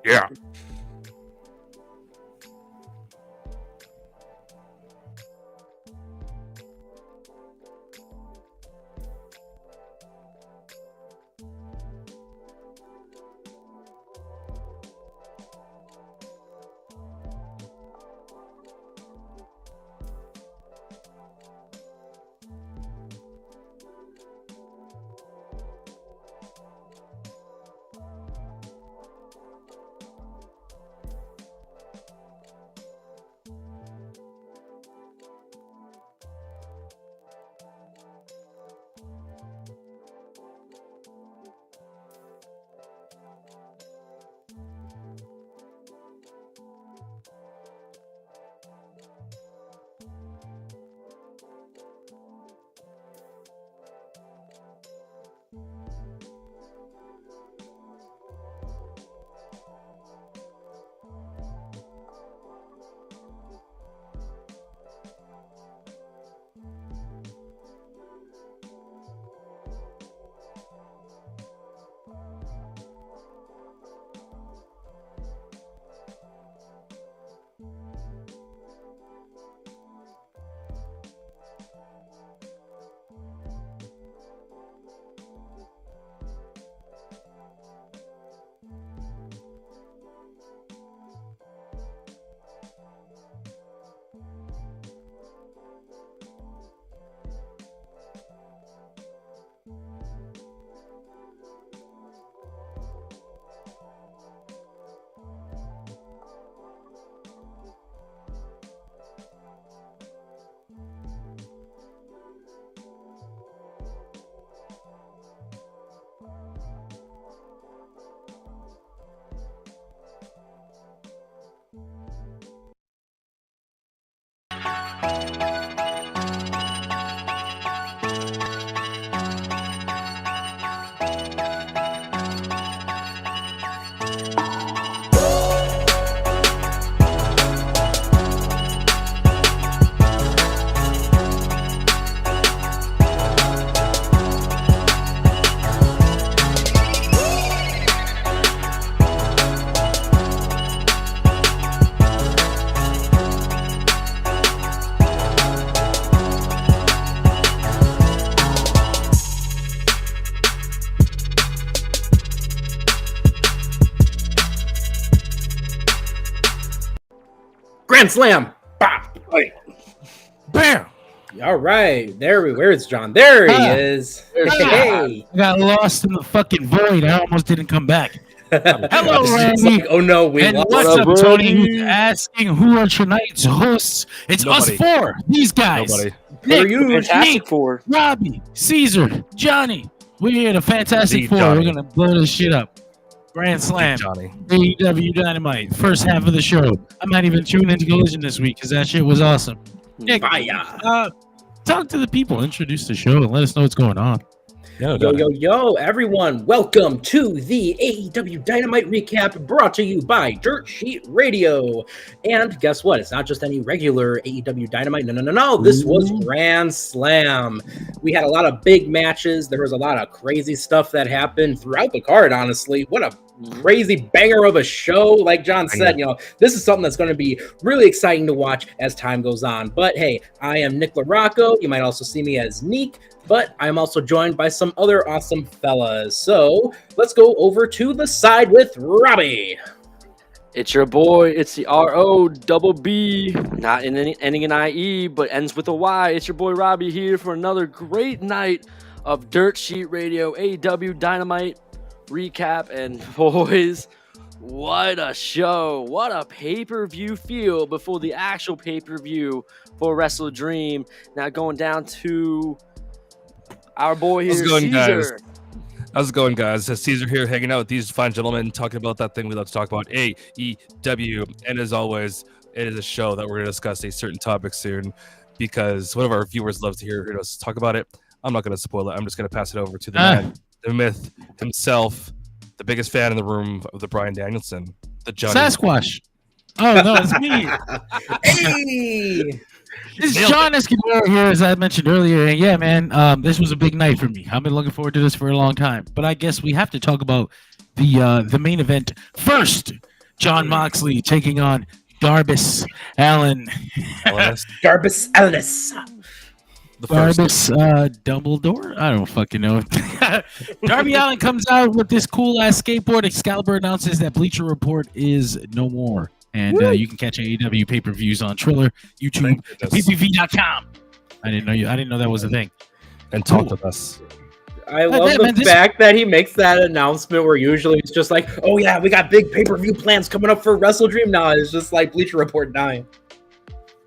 Yeah. Grand Slam. Bah. Bam. All right. Where's John? There he is. Hey. I got lost in the fucking void. I almost didn't come back. Hello, Randy. Like, oh no, we and lost. what's up, Tony? Who's asking who are tonight's hosts? It's Nobody. us four. These guys. Nobody. Nick, Fantastic Four. Robbie, Caesar, Johnny. We're here, the Fantastic The Four. Johnny. We're gonna blow this shit up. Grand Slam, Johnny. AEW Dynamite, first half of the show. I might even tune into Collision this week because that shit was awesome. Nick, Fire. talk to the people, introduce the show, and let us know what's going on. Yo, everyone. Welcome to the AEW Dynamite recap brought to you by Dirt Sheet Radio. And guess what? It's not just any regular AEW Dynamite. No. This was Grand Slam. We had a lot of big matches. There was a lot of crazy stuff that happened throughout the card, honestly. What a crazy banger of a show. Like John said, this is something that's going to be really exciting to watch as time goes on. But hey, I am Nick LaRocco. You might also see me as Neek. But I'm also joined by some other awesome fellas. So let's go over to the side with Robbie. It's your boy. It's the R-O-double-B, not in ending in I-E, but ends with a Y. It's your boy Robbie here for another great night of Dirt Sheet Radio, AEW Dynamite recap. And boys, what a show. What a pay-per-view feel before the actual pay-per-view for Wrestle Dream. Now going down to our boy here, Caesar. How's it going, guys? Caesar here, hanging out with these fine gentlemen, talking about that thing we love to talk about, AEW. And as always, it is a show that we're going to discuss a certain topic soon because one of our viewers loves to hear us talk about it. I'm not going to spoil it. I'm just going to pass it over to the man, the myth himself, the biggest fan in the room of the Bryan Danielson, the Johnny. Sasquatch. Oh, no, it's me. Hey! This is John Escudero here, as I mentioned earlier. And yeah, man, this was a big night for me. I've been looking forward to this for a long time. But I guess we have to talk about the main event first. John Moxley taking on Darbus Allin. Darbus Ellis. Darbus Dumbledore? I don't fucking know. Darby Allin comes out with this cool ass skateboard. Excalibur announces that Bleacher Report is no more. And you can catch AEW pay-per-views on Triller, YouTube, PPV.com. I didn't know that was a thing. And talk with us. I love the fact that he makes that announcement where usually it's just like, oh yeah, we got big pay-per-view plans coming up for Wrestle Dream. Now it's just like Bleacher Report 9.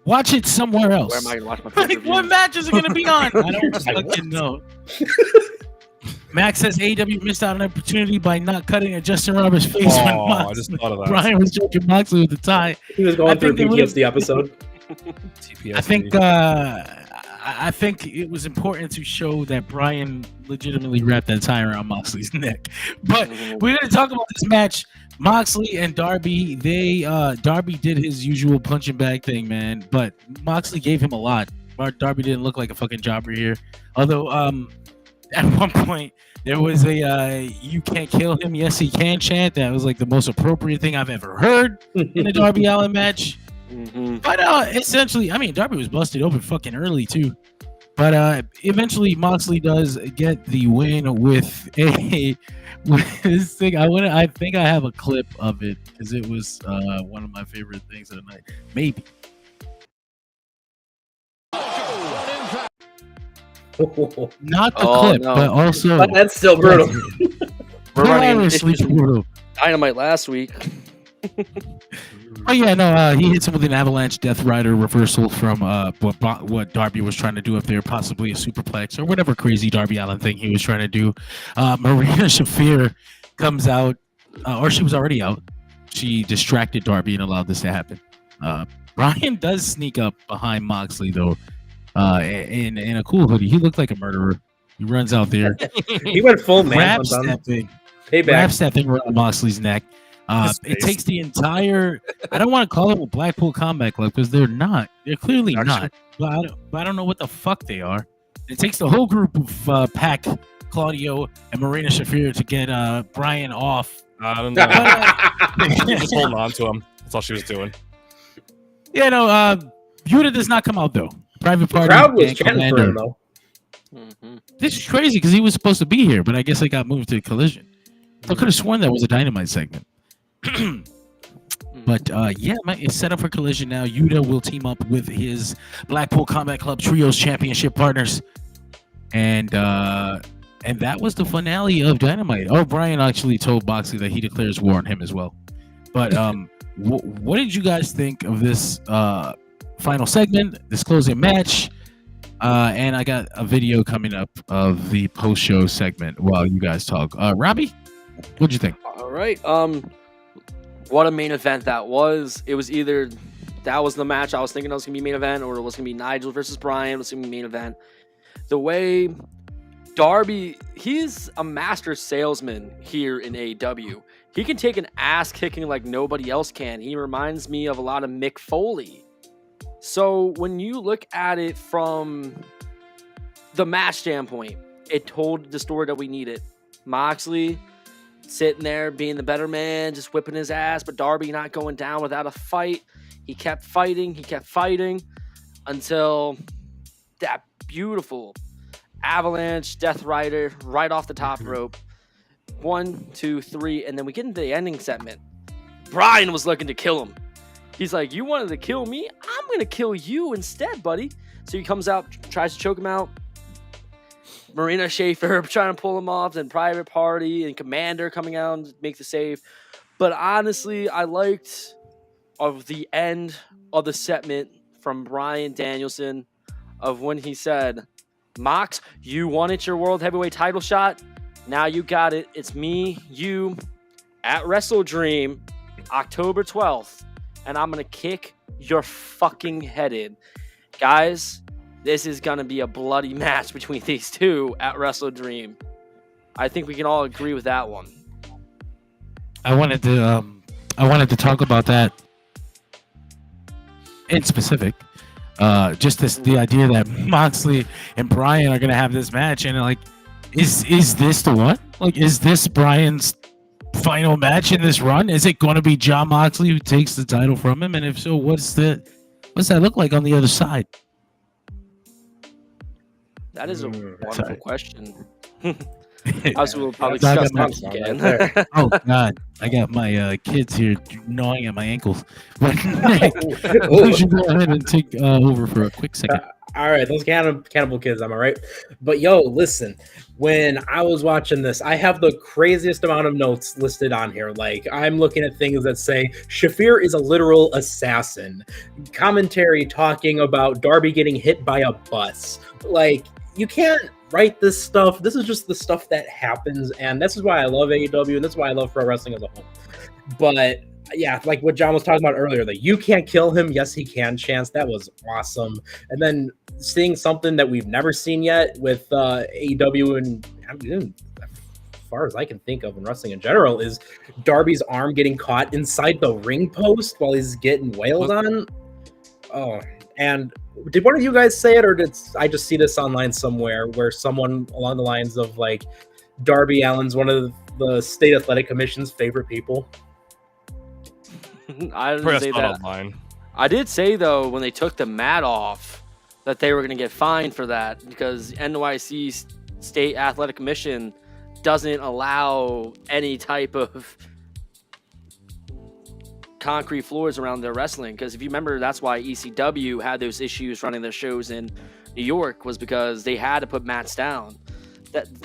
Watch it somewhere else. Where am I going to watch my Like, pay-per-view? what matches are going to be on? I don't fucking know. Max says AEW missed out on an opportunity by not cutting at Justin Roberts' face when I just thought of that. Bryan was joking Moxley with the tie. He was going through a PTSD episode. I think it was important to show that Bryan legitimately wrapped that tie around Moxley's neck. But we're going to talk about this match. Moxley and Darby, Darby did his usual punching bag thing, man. But Moxley gave him a lot. Darby didn't look like a fucking jobber here. Although, at one point, there was a "You can't kill him, yes he can" chant. That was like the most appropriate thing I've ever heard in a Darby Allin match. But essentially, I mean, Darby was busted open fucking early too. But eventually, Moxley does get the win with this thing. I think I have a clip of it because it was one of my favorite things of the night. Maybe. Not the clip, no. But also. But that's still brutal. We're running brutal. Dynamite last week. Oh yeah, no, he hits him with an avalanche Death Rider reversal from what Darby was trying to do up there, possibly a superplex or whatever crazy Darby Allin thing he was trying to do. Marina Shafir comes out, or she was already out. She distracted Darby and allowed this to happen. Bryan does sneak up behind Moxley though, in a cool hoodie. He looked like a murderer. He runs out there. He went full man. Wraps that thing around Moxley's neck. It takes the entire. I don't want to call them a Blackpool Combat Club because they're not. They're clearly not. But I don't know what the fuck they are. It takes the whole group of Pac, Claudio, and Marina Shafir to get Bryan off. I don't know. Just holding on to him. That's all she was doing. Yeah, no. Yuta does not come out though. Private Party. The crowd was chanting for him though. This is crazy because he was supposed to be here, but I guess it got moved to Collision. I could have sworn that was a Dynamite segment. But yeah, it's set up for Collision now. Yuta will team up with his Blackpool Combat Club Trios Championship partners, and that was the finale of Dynamite. Oh, Bryan actually told Moxley that he declares war on him as well. But what did you guys think of this final segment, this closing match? And I got a video coming up of the post-show segment while you guys talk. Robbie, what'd you think? All right. What a main event that was. It was either that was the match I was thinking it was going to be main event, or it was going to be Nigel versus Bryan. It was going to be main event. The way Darby, he's a master salesman here in AEW. He can take an ass kicking like nobody else can. He reminds me of a lot of Mick Foley. So when you look at it from the match standpoint, it told the story that we needed. Moxley sitting there being the better man, just whipping his ass, but Darby not going down without a fight. He kept fighting until that beautiful avalanche Death Rider right off the top rope. 1, 2, 3, and then we get into the ending segment. Bryan was looking to kill him. He's like, you wanted to kill me? I'm going to kill you instead, buddy. So he comes out, tries to choke him out. Marina Shafir trying to pull him off, then Private Party and Commander coming out and make the save. But honestly, I liked of the end of the segment from Bryan Danielson of when he said, Mox, you wanted your World Heavyweight title shot. Now you got it. It's me, you, at Wrestle Dream, October 12th. And I'm going to kick your fucking head in. Guys, this is going to be a bloody match between these two at Wrestle Dream. I think we can all agree with that one. I wanted to talk about that in specific. Just the idea that Moxley and Bryan are going to have this match, and like, is this the one? Like, is this Bryan's final match in this run? Is it going to be Jon Moxley who takes the title from him? And if so, what's that look like on the other side? That is a wonderful question. Also, we'll probably discuss that again. Oh God, I got my kids here gnawing at my ankles. But we should go ahead and take over for a quick second. All right, those cannibal kids, am I right? But yo, listen, when I was watching this, I have the craziest amount of notes listed on here. Like, I'm looking at things that say Shafir is a literal assassin. Commentary talking about Darby getting hit by a bus. Like, you can't write this stuff. This is just the stuff that happens, and this is why I love AEW, and this is why I love pro wrestling as a whole. But yeah, like what John was talking about earlier, that you can't kill him. Yes, he can. Chance, that was awesome. And then seeing something that we've never seen yet with AEW, and I mean, as far as I can think of in wrestling in general, is Darby's arm getting caught inside the ring post while he's getting wailed on. Oh, and did one of you guys say it, or did I just see this online somewhere where someone along the lines of like Darby Allin's one of the State Athletic Commission's favorite people? I didn't say that. Online. I did say though when they took the mat off that they were going to get fined for that because NYC State Athletic Commission doesn't allow any type of concrete floors around their wrestling. Because if you remember, that's why ECW had those issues running their shows in New York, was because they had to put mats down.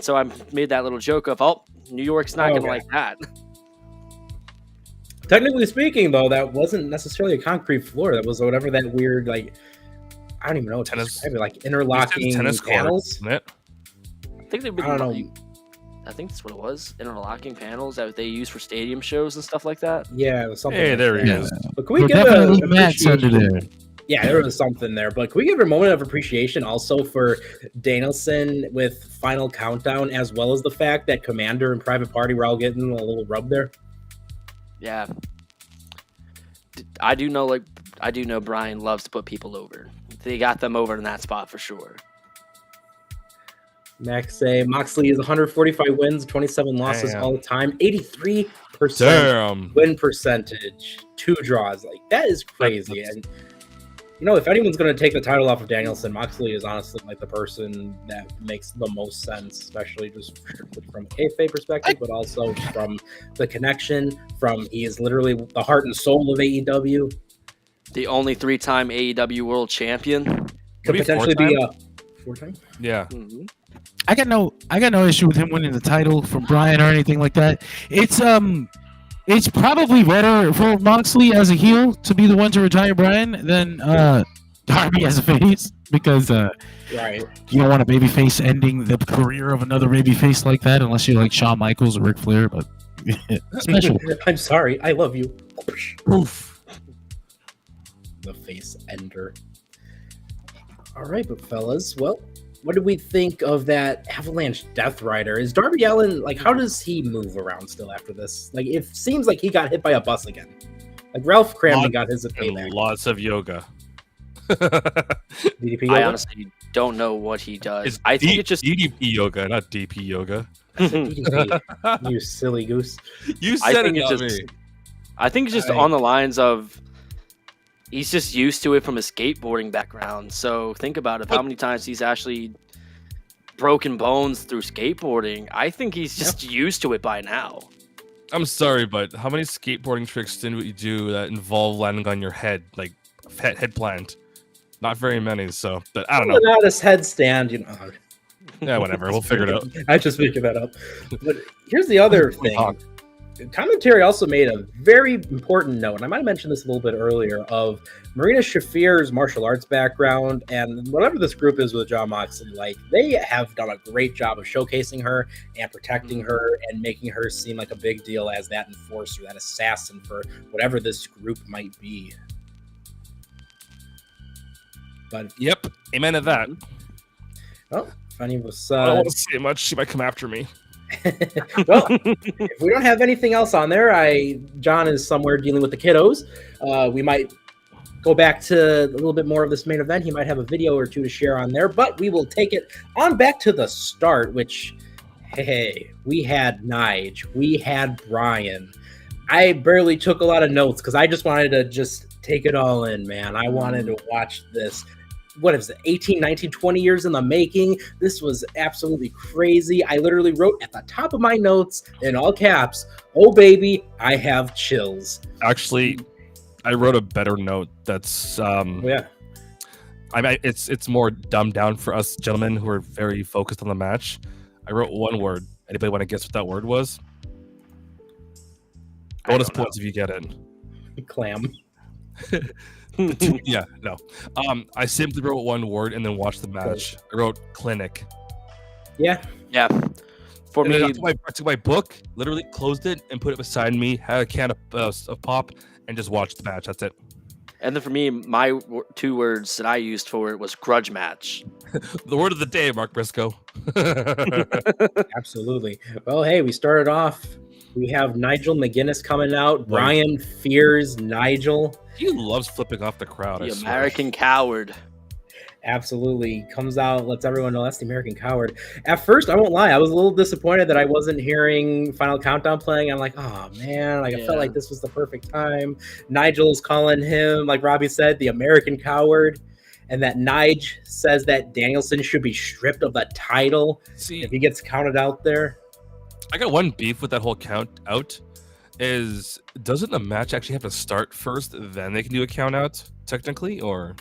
So I made that little joke of, oh, New York's not going to like that. Technically speaking, though, that wasn't necessarily a concrete floor. That was whatever that weird, like, I don't even know what to describe it, like interlocking tennis panels. Court, I think they've been. I don't know. I think that's what it was. Interlocking panels that they use for stadium shows and stuff like that. Yeah, it was something. Hey, there he is. But can we give a match under there? Yeah, there was something there. But can we give a moment of appreciation also for Danielson with Final Countdown, as well as the fact that Commander and Private Party were all getting a little rub there? Yeah, I do know Bryan loves to put people over. They got them over in that spot for sure. Max say Moxley is 145 wins, 27 losses all the time, 83% win percentage, 2 draws. Like, that is crazy. And you know, if anyone's going to take the title off of Danielson, Moxley is honestly like the person that makes the most sense, especially just from a kayfabe perspective, but also from the connection. He is literally the heart and soul of AEW. The only 3-time AEW World Champion. Could potentially be a 4-time. Yeah. Mm-hmm. I got no issue with him winning the title from Bryan or anything like that. It's probably better for Moxley as a heel to be the one to retire Bryan than Darby as a face, because right, you don't want a babyface ending the career of another babyface like that unless you're like Shawn Michaels or Ric Flair. But special. I'm sorry, I love you. Oof. The face ender. All right, but fellas, well, what do we think of that Avalanche Death Rider? Is Darby Allin, like, how does he move around still after this? Like, it seems like he got hit by a bus again. Like, Ralph Cramden got his payback. Lots of yoga. DDP yoga? I honestly don't know what he does. I think it's just DDP yoga, not DP yoga. DDP, you silly goose. You said it, not me. I think it's just on the lines of he's just used to it from a skateboarding background. So think about it. How many times he's actually broken bones through skateboarding? I think he's just used to it by now. I'm sorry, but how many skateboarding tricks did we do that involve landing on your head, like head plant? Not very many. So, but I don't know. Not his headstand, you know. Yeah, whatever. We'll figure it out. I just making that up. But here's the other thing. Commentary also made a very important note, and I might have mentioned this a little bit earlier, of Marina Shafir's martial arts background, and whatever this group is with Jon Moxley, like, they have done a great job of showcasing her and protecting her and making her seem like a big deal as that enforcer, that assassin for whatever this group might be. But yep, amen to that. Well, if any of us I don't want to say much. She might come after me. Well, if we don't have anything else on there, John is somewhere dealing with the kiddos. We might go back to a little bit more of this main event. He might have a video or two to share on there, but we will take it on back to the start, which Hey, we had Nige, we had Bryan. I barely took a lot of notes because I just wanted to just take it all in, man. I wanted to watch this. What is it, 18, 19, 20 years in the making? This was absolutely crazy. I literally wrote at the top of my notes in all caps, "Oh baby, I have chills." Actually, I wrote a better note that's Yeah. I mean, it's more dumbed down for us gentlemen who are very focused on the match. I wrote one word. Anybody want to guess what that word was? Bonus points if you get it. Clam. Yeah, no. I simply wrote one word and then watched the match. I wrote clinic. Yeah. Yeah. For And me, then I took my book, literally closed it and put it beside me, had a can of pop, and just watched the match. That's it. and then for me, my two words that I used for it was grudge match. The word of the day, Mark Briscoe. Absolutely. Well, hey, we started off. We have Nigel McGuinness coming out. Bryan fears Nigel. He loves flipping off the crowd. I The swear. American coward. Absolutely. Comes out, lets everyone know that's the American coward. At first, I won't lie, I was a little disappointed that I wasn't hearing Final Countdown playing. I'm like, oh man, like I felt like this was the perfect time. Nigel's calling him, like Robbie said, the American coward. And that Nige says that Danielson should be stripped of the title See, if he gets counted out there. I got one beef with that whole count out. Is doesn't the match actually have to start first, then they can do a count out technically, or?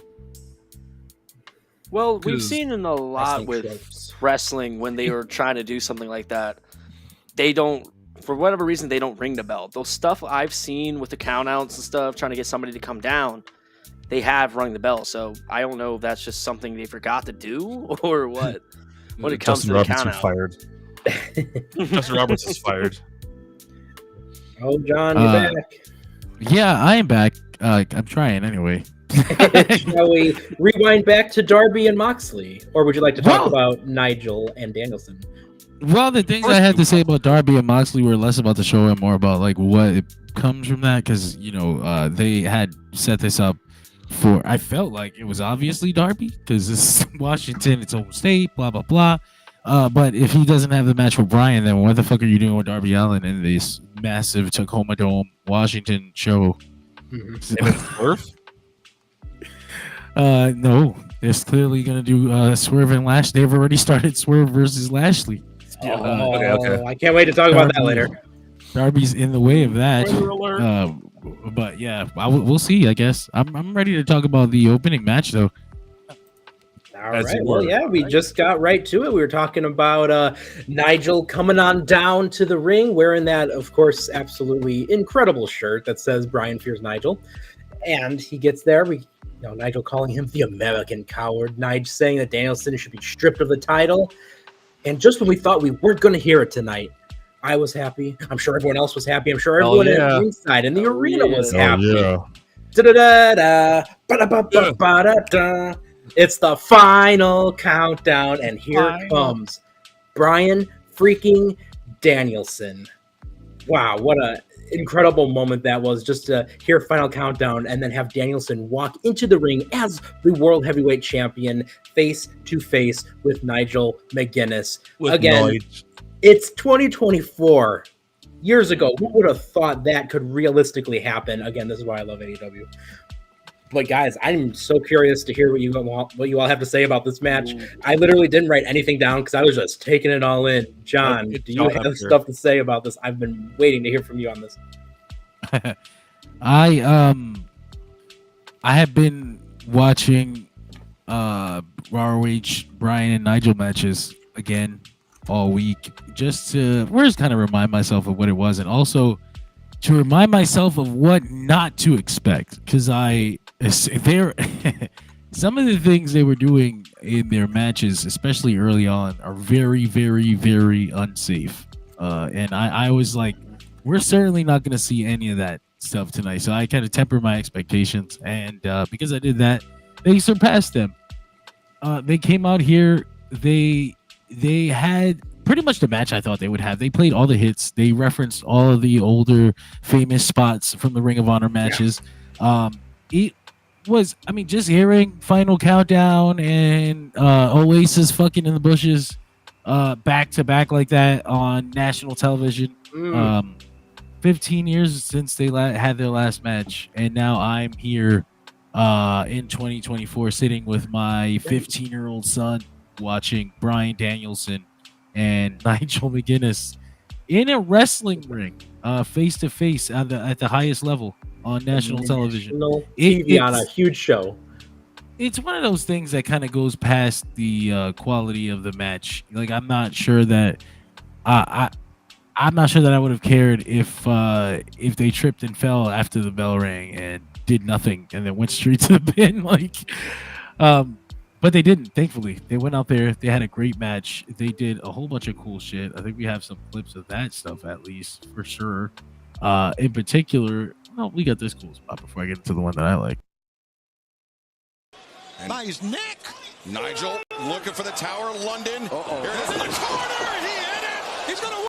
Well, we've 'Cause seen in a lot Wrestling with tropes. wrestling when they were trying to do something like that. They don't, for whatever reason, they don't ring the bell. Those stuff I've seen with the countouts and stuff, trying to get somebody to come down, they have rung the bell. So I don't know if that's just something they forgot to do or what. When it comes Justin to the Roberts is countout. fired. Justin Roberts is fired. Oh, John, you're back. Yeah, I am back. I'm trying anyway. Shall we rewind back to Darby and Moxley? Or would you like to talk Well- about Nigel and Danielson? Well, the things I had to say about Darby and Moxley were less about the show and more about like what it comes from that, because they had set this up for. I felt like it was obviously Darby because this is Washington, its own state, blah blah blah. But if he doesn't have the match with Bryan, then what the fuck are you doing with Darby Allin in this massive Tacoma Dome, Washington show? And it's Swerve? No, it's clearly gonna do Swerve and Lash. They've already started Swerve versus Lashley. Okay. I can't wait to talk about that later. Darby's in the way of that. Spoiler alert. But yeah, we'll see. I guess I'm ready to talk about the opening match though. All As right. you Well, were. yeah, we just got right to it. We were talking about Nigel coming on down to the ring, wearing that, of course, absolutely incredible shirt that says Bryan fears Nigel. And he gets there. Nigel calling him the American coward. Nigel saying that Danielson should be stripped of the title. And just when we thought we weren't going to hear it tonight, I was happy. I'm sure everyone else was happy. I'm sure everyone at the ringside in the arena was happy. Da-da-da-da, ba-da-ba-ba-ba-da-da. It's the final countdown, and here comes Bryan freaking Danielson. Wow, what a incredible moment that was, just to hear final countdown and then have Danielson walk into the ring as the world heavyweight champion face to face with Nigel McGuinness. With Again, Nige. It's 2024. Years ago, who would have thought that could realistically happen? Again, this is why I love AEW. But guys, I'm so curious to hear what you all have to say about this match. I literally didn't write anything down because I was just taking it all in. John, do you have stuff to say about this? I've been waiting to hear from you on this. I have been watching ROH Bryan and Nigel matches again all week, just to kind of remind myself of what it was, and also to remind myself of what not to expect, because some of the things they were doing in their matches, especially early on, are very, very, very unsafe. And I was like, we're certainly not going to see any of that stuff tonight. So I kind of tempered my expectations, and because I did that, they surpassed them. They came out here. They had pretty much the match I thought they would have. They played all the hits. They referenced all of the older famous spots from the Ring of Honor matches. It was, just hearing Final Countdown and Oasis fucking in the bushes. back to back like that on national television. 15 years since they had their last match, and now I'm here in 2024 sitting with my 15-year-old son watching Bryan Danielson and Nigel McGuinness in a wrestling ring, face to face at the highest level on national television. TV on a huge show. It's one of those things that kind of goes past the quality of the match. Like, I'm not sure that I'm not sure that I would have cared if they tripped and fell after the bell rang and did nothing and then went straight to the pin. But they didn't. Thankfully, they went out there. They had a great match. They did a whole bunch of cool shit. I think we have some clips of that stuff, at least, for sure. In particular, well, we got this cool spot before I get into the one that I like. And by his neck. Nigel looking for the Tower of London. Here it is in the corner. He hit it. He's gonna.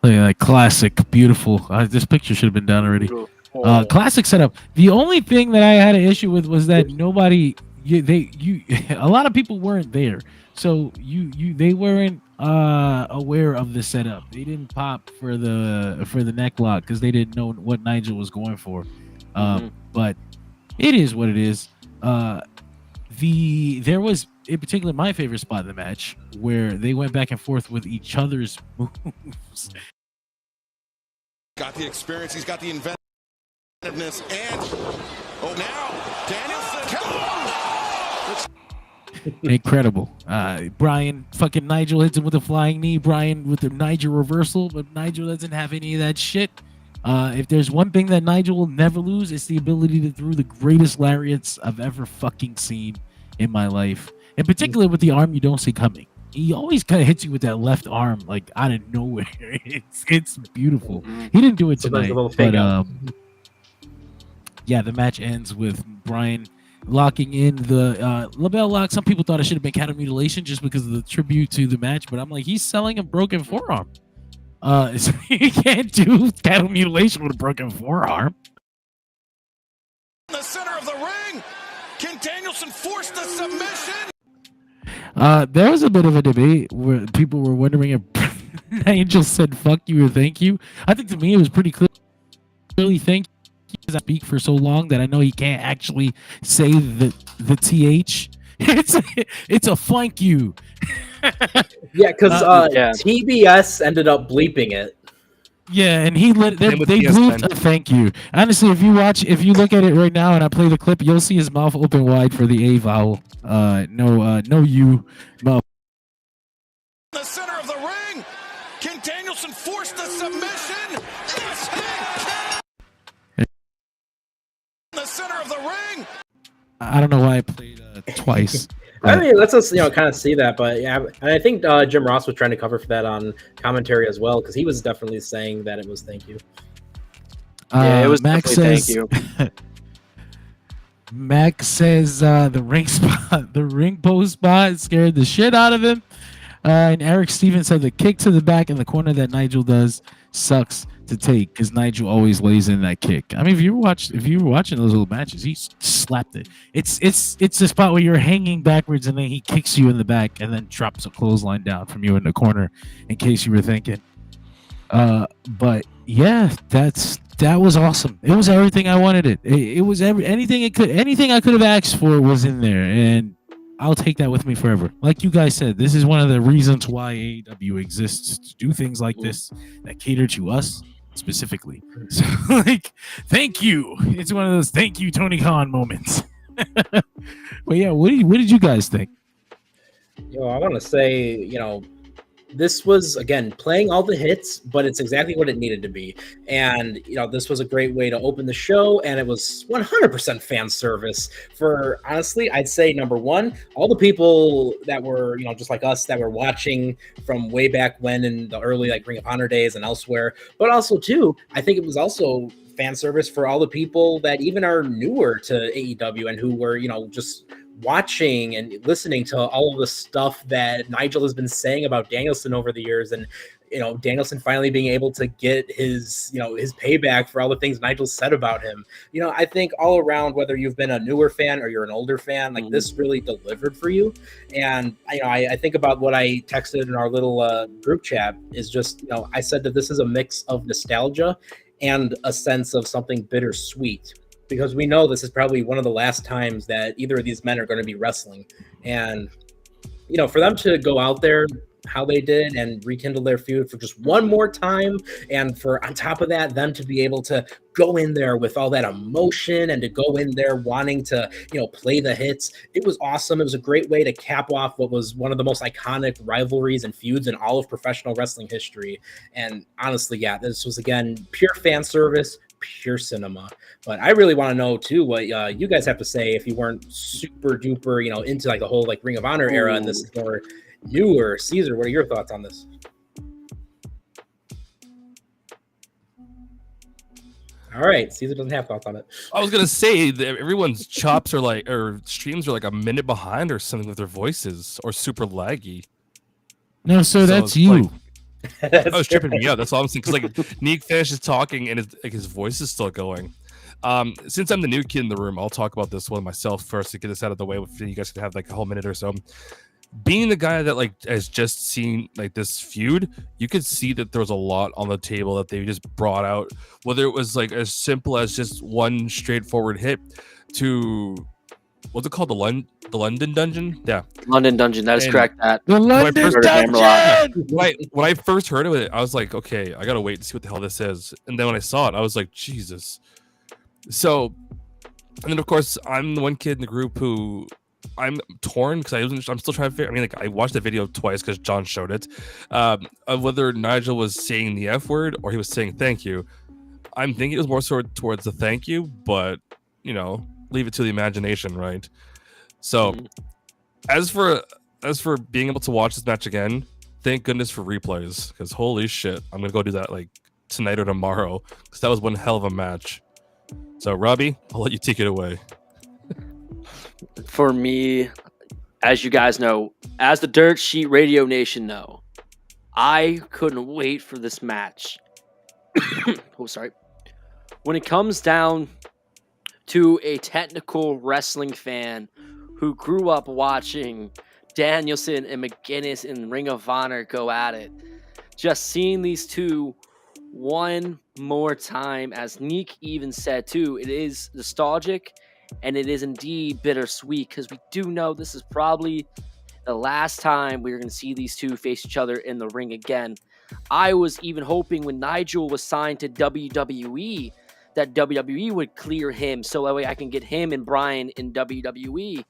Look at that classic, beautiful. This picture should have been done already. Classic setup. The only thing that I had an issue with was that a lot of people weren't there, so they weren't aware of the setup. They didn't pop for the neck lock because they didn't know what Nigel was going for. But it is what it is. There was in particular my favorite spot in the match where they went back and forth with each other's moves. Got the experience, he's got the inventiveness, and now Danielson. Incredible. Fucking Nigel hits him with a flying knee. Bryan with the Nigel reversal, but Nigel doesn't have any of that shit. If there's one thing that Nigel will never lose, it's the ability to throw the greatest lariats I've ever fucking seen in my life. In particular with the arm you don't see coming. He always kind of hits you with that left arm, like out of nowhere. It's beautiful. He didn't do it tonight, but yeah, the match ends with Bryan locking in the label lock. Some people thought it should have been cattle mutilation just because of the tribute to the match, but I'm like, he's selling a broken forearm. So you can't do cattle mutilation with a broken forearm. In the center of the ring, can Danielson force the submission? There was a bit of a debate where people were wondering if Nigel said "fuck you" or "thank you." I think to me it was pretty clear. Really, thank you. Because I speak for so long that I know he can't actually say the th. It's a "thank you." Yeah, because TBS ended up bleeping it. Yeah, and they bleeped a "thank you." Honestly, if you look at it right now and I play the clip, you'll see his mouth open wide for the A vowel. No you. Mouth. In the center of the ring, can Danielson force the submission? Yes, he can. In the center of the ring. I don't know why I played twice. I mean, let's just kind of see that, but yeah, and I think Jim Ross was trying to cover for that on commentary as well, because he was definitely saying that it was "thank you." Yeah, it was Max says, "thank you." Max says the ring post spot scared the shit out of him, and Eric Stevens said the kick to the back in the corner that Nigel does sucks to take because Nigel always lays in that kick. I mean, if you were watching those little matches, he slapped it. It's the spot where you're hanging backwards and then he kicks you in the back and then drops a clothesline down from you in the corner. In case you were thinking, but yeah, that was awesome. It was everything I wanted. It was anything I could have asked for was in there, and I'll take that with me forever. Like you guys said, this is one of the reasons why AEW exists, to do things like this that cater to us specifically. So, thank you. It's one of those thank you, Tony Khan moments. But yeah, what did you guys think? I want to say, this was, again, playing all the hits, but it's exactly what it needed to be. And, this was a great way to open the show, and it was 100% fan service for, honestly, I'd say, number one, all the people that were, just like us, that were watching from way back when in the early, Ring of Honor days and elsewhere. But also, too, I think it was also fan service for all the people that even are newer to AEW and who were, just watching and listening to all of the stuff that Nigel has been saying about Danielson over the years. And Danielson finally being able to get his payback for all the things Nigel said about him. I think all around, whether you've been a newer fan or you're an older fan, like this really delivered for you. And I think about what I texted in our little group chat is just, I said that this is a mix of nostalgia and a sense of something bittersweet, because we know this is probably one of the last times that either of these men are going to be wrestling. And for them to go out there how they did and rekindle their feud for just one more time, and for on top of that, them to be able to go in there with all that emotion and to go in there wanting to play the hits, it was awesome. It was a great way to cap off what was one of the most iconic rivalries and feuds in all of professional wrestling history. And honestly, this was again pure fan service, pure cinema. But I really want to know too what you guys have to say if you weren't super duper into like the whole like Ring of Honor era, and this is more newer. Caesar, what are your thoughts on this? All right, Caesar doesn't have thoughts on it. I was gonna say that everyone's chops or streams are like a minute behind or something with their voices, or super laggy. No, so that's you. I was tripping me out. That's all I'm saying. Because like Neek finishes talking and his voice is still going. Since I'm the new kid in the room, I'll talk about this one myself first to get this out of the way. You guys could have like a whole minute or so. Being the guy that like has just seen like this feud, you could see that there was a lot on the table that they just brought out, whether it was like as simple as just one straightforward hit to what's it called, the London Dungeon? Yeah, London Dungeon. That is correct. That The London Dungeon. When I first heard of it, I was like, okay, I gotta wait to see what the hell this is. And then when I saw it, I was like, Jesus. So, and then of course, I'm the one kid in the group who I'm torn because I'm still trying to figure. I mean, like I watched the video twice because John showed it. Of whether Nigel was saying the F word or he was saying thank you. I'm thinking it was more sort of towards the thank you, but leave it to the imagination, right? So, as for being able to watch this match again, thank goodness for replays, because holy shit, I'm gonna go do that like tonight or tomorrow, because that was one hell of a match. So, Robbie, I'll let you take it away. For me, as you guys know, as the Dirt Sheet Radio Nation know, I couldn't wait for this match. Oh, sorry. When it comes down to a technical wrestling fan who grew up watching Danielson and McGuinness in Ring of Honor go at it, just seeing these two one more time, as Neek even said too, it is nostalgic and it is indeed bittersweet, because we do know this is probably the last time we're going to see these two face each other in the ring again. I was even hoping when Nigel was signed to WWE that WWE would clear him so that way I can get him and Bryan in WWE,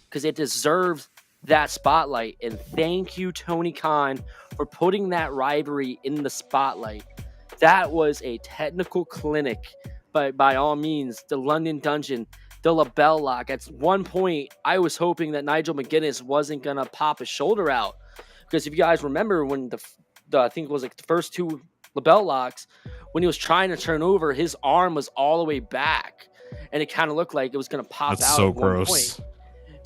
because it deserves that spotlight. And thank you, Tony Khan, for putting that rivalry in the spotlight. That was a technical clinic, but by all means, the London Dungeon, the label lock. At one point, I was hoping that Nigel McGuinness wasn't going to pop his shoulder out, because if you guys remember when the I think it was like the first two label locks, when he was trying to turn over, his arm was all the way back, and it kind of looked like it was going to pop That's out. so at one gross. point.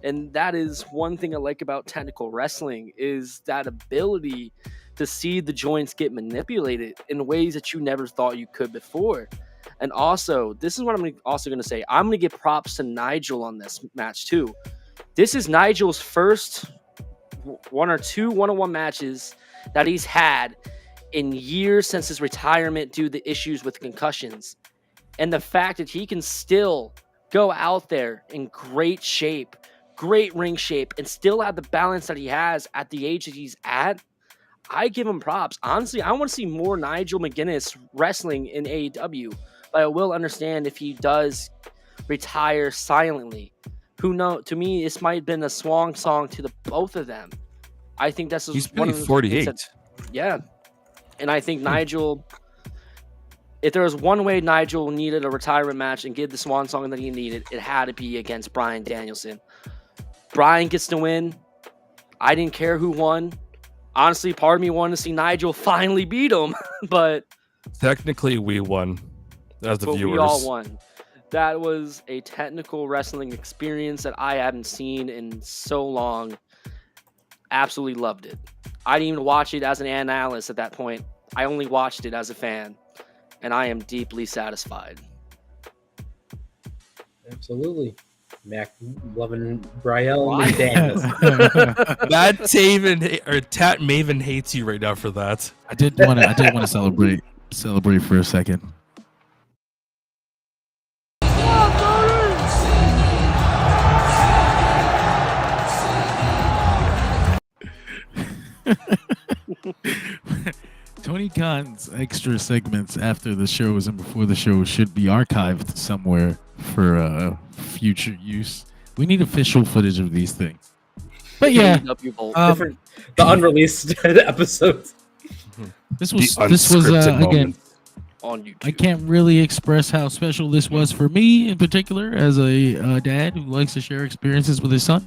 And that is one thing I like about technical wrestling, is that ability to see the joints get manipulated in ways that you never thought you could before. And also, this is what I'm also going to say. I'm going to give props to Nigel on this match too. This is Nigel's first one or two one-on-one matches that he's had in years since his retirement due to the issues with concussions. And the fact that he can still go out there in great shape, great ring shape, and still have the balance that he has at the age that he's at, I give him props. Honestly, I want to see more Nigel McGuinness wrestling in AEW, but I will understand if he does retire silently. Who knows? To me, this might have been a swan song to the both of them. I think that's He's one only of the 48. yeah. And I think Nigel, if there was one way Nigel needed a retirement match and get the swan song that he needed, it had to be against Bryan Danielson. Bryan gets to win. I didn't care who won. Honestly, part of me wanted to see Nigel finally beat him, but Technically, we won as the viewers. we all won. That was a technical wrestling experience that I haven't seen in so long. Absolutely loved it. I didn't even watch it as an analyst at that point. I only watched it as a fan, and I am deeply satisfied. Absolutely. Mac loving Bryan Danielson. That Tat Maven hates you right now for that. I did want to celebrate for a second. Tony Khan's extra segments after the shows and before the show should be archived somewhere for future use. We need official footage of these things. But yeah, The unreleased episodes. This was again moment. On YouTube. I can't really express how special this was for me in particular as a dad who likes to share experiences with his son.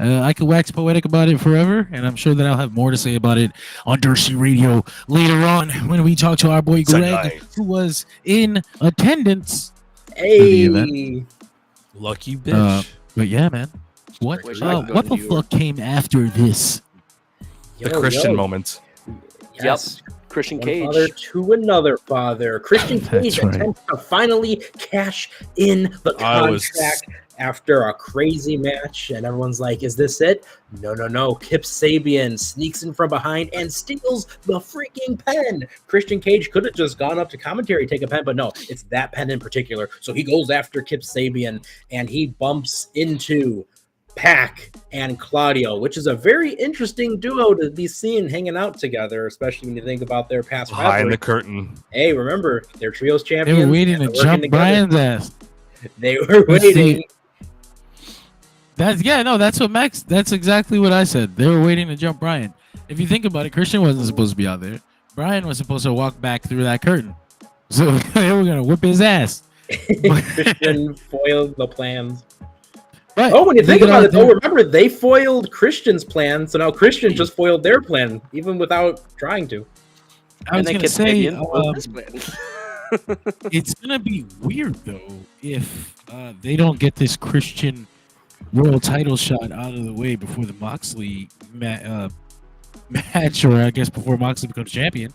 I could wax poetic about it forever, and I'm sure that I'll have more to say about it on Dirt Sheet Radio later on when we talk to our boy Greg, who was in attendance for the event. Lucky bitch. But yeah, man. What the fuck came after this? The Christian moment. Yes. Yep. Christian One Cage. father to another father. Christian Cage attempts to finally cash in the contract after a crazy match, and everyone's like, is this it? No. Kip Sabian sneaks in from behind and steals the freaking pen. Christian Cage could have just gone up to commentary, take a pen, but no, it's that pen in particular. So he goes after Kip Sabian, and he bumps into Pac and Claudio, which is a very interesting duo to be seen hanging out together, especially when you think about their past rivalry. Behind the curtain. Hey, remember, they're trios champions. They were waiting to jump Bryan's ass. They were waiting. That's exactly what I said. They were waiting to jump Bryan. If you think about it, Christian wasn't supposed to be out there. Bryan was supposed to walk back through that curtain. So they were gonna whip his ass. Christian foiled the plans. Right. Oh, when you think about it, though, remember, they foiled Christian's plan, so now Christian just foiled their plan, even without trying to. I was going to say, plan. It's going to be weird, though, if they don't get this Christian world title shot out of the way before the Moxley match, or I guess before Moxley becomes champion,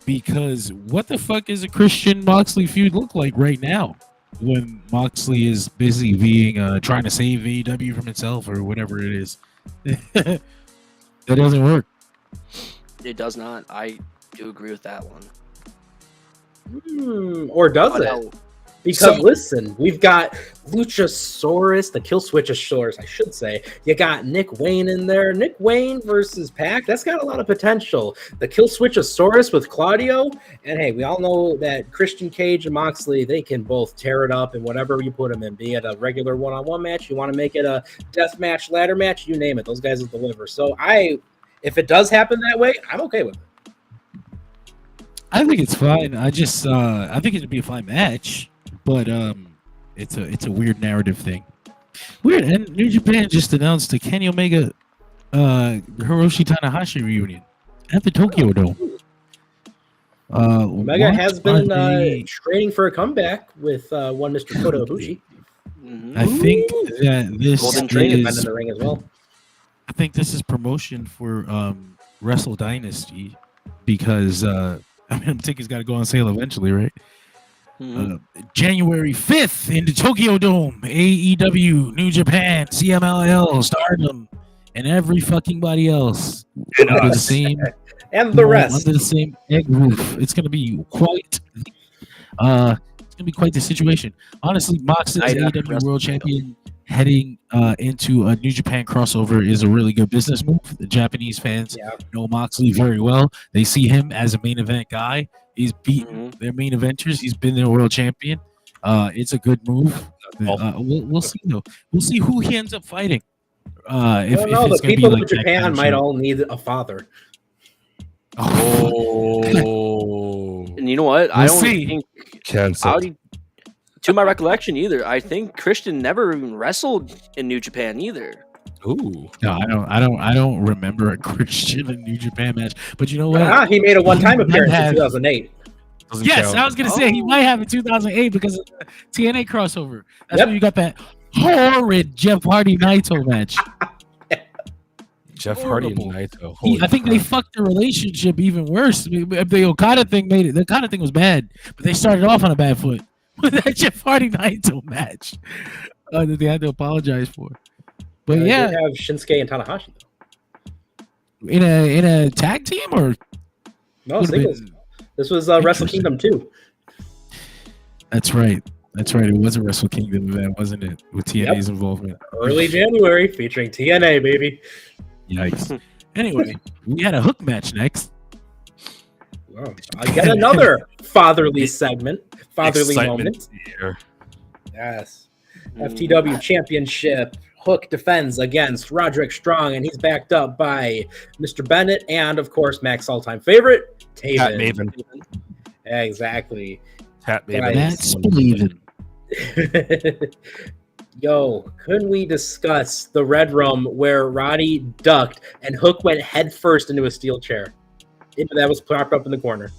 because what the fuck is a Christian Moxley feud look like right now? When Moxley is busy being trying to save AEW from itself or whatever it is. That doesn't work. It does not. I do agree with that one. Or does it? Because listen, we've got Luchasaurus, the Kill Switchosaurus, I should say. You got Nick Wayne in there. Nick Wayne versus Pac, that's got a lot of potential. The Kill Switchosaurus with Claudio. And hey, we all know that Christian Cage and Moxley, they can both tear it up in whatever you put them in. Be it a regular one-on-one match, you want to make it a death match, ladder match, you name it. Those guys will deliver. So if it does happen that way, I'm okay with it. I think it's fine. I think it'd be a fine match. But it's a weird narrative thing. Weird. And New Japan just announced the Kenny Omega Hiroshi Tanahashi reunion at the Tokyo Dome. Omega has been training for a comeback with one Mr. Kota Ibushi. I think that this Golden Training in the ring as well. I think this is promotion for Wrestle Dynasty because tickets got to go on sale eventually, right? January 5th in the Tokyo Dome, AEW, New Japan, CMLL, Stardom, and every fucking body else under the same and the rest under the same egg roof. It's gonna be quite the situation. Honestly, Moxley's AEW World Champion heading into a New Japan crossover is a really good business move. The Japanese fans know Moxley very well. They see him as a main event guy. He's beaten their main eventers. He's been their world champion. It's a good move. We'll see though. We'll see who he ends up fighting. The people of Japan might all need a father. Oh, and you know what? I don't think to my recollection either. I think Christian never even wrestled in New Japan either. Ooh. No, I don't remember a Christian in New Japan match. But you know what? He made a one-time appearance in 2008. Yes, I was gonna say he might have in 2008 because of the TNA crossover. That's when you got that horrid Jeff Hardy Naito match. Jeff Hardy and horrible. Naito. I think they fucked the relationship even worse. I mean, the Okada thing made it. The Okada thing was bad, but they started off on a bad foot with that Jeff Hardy Naito match that they had to apologize for. But They yeah, did have Shinsuke and Tanahashi. in a tag team or No, would've singles. been- This was Wrestle Interesting. Kingdom 2. That's right. That's right. It was a Wrestle Kingdom event, wasn't it? With TNA's involvement. Early January featuring TNA, baby. Yikes. Anyway, we had a hook match next. Wow. Yet another fatherly segment. Fatherly Excitement moment. is in the air. Yes. FTW Championship. Hook defends against Roderick Strong, and he's backed up by Mr. Bennett and, of course, Mac's all-time favorite, Pat Taven. Maven. Exactly. Pat Maven. Guys. That's believing. Yo, couldn't we discuss the Red Room where Roddy ducked and Hook went headfirst into a steel chair? That was propped up in the corner.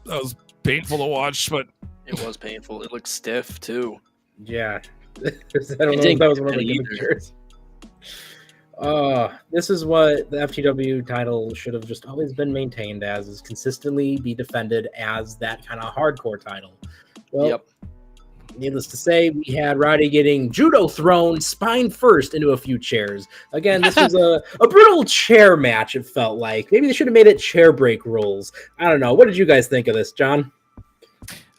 That was painful to watch, but It was painful. It looked stiff too. Yeah. I don't know if didn't that was get one of the it gimmick either. chairs. This is what the FTW title should have just always been maintained as, is consistently be defended as that kind of hardcore title. Well, Yep. needless to say, we had Roddy getting judo thrown spine first into a few chairs. Again, this was a brutal chair match, it felt like. Maybe they should have made it chair break rules. I don't know. What did you guys think of this, John?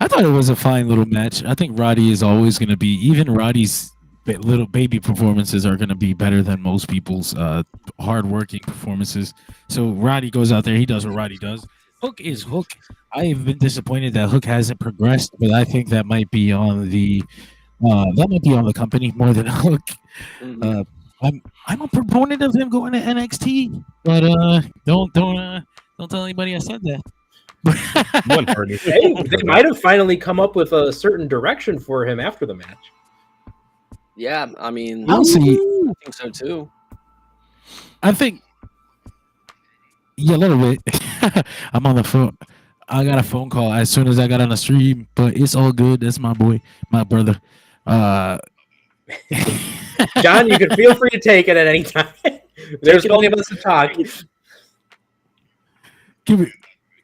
I thought it was a fine little match. I think Roddy is always going to be, even Roddy's little baby performances are going to be better than most people's hard-working performances. So Roddy goes out there, he does what Roddy does. Hook is Hook. I have been disappointed that Hook hasn't progressed, but I think that might be on the company more than Hook. I'm a proponent of him going to NXT, but don't tell anybody I said that. one party. Hey, they might have finally come up with a certain direction for him after the match. Yeah, I mean, I'll see. I think so too. I think, yeah, a little bit. I'm on the phone. I got a phone call as soon as I got on the stream, but it's all good. That's my boy, my brother. John, you can feel free to take it at any time. There's plenty of us to talk. Give me.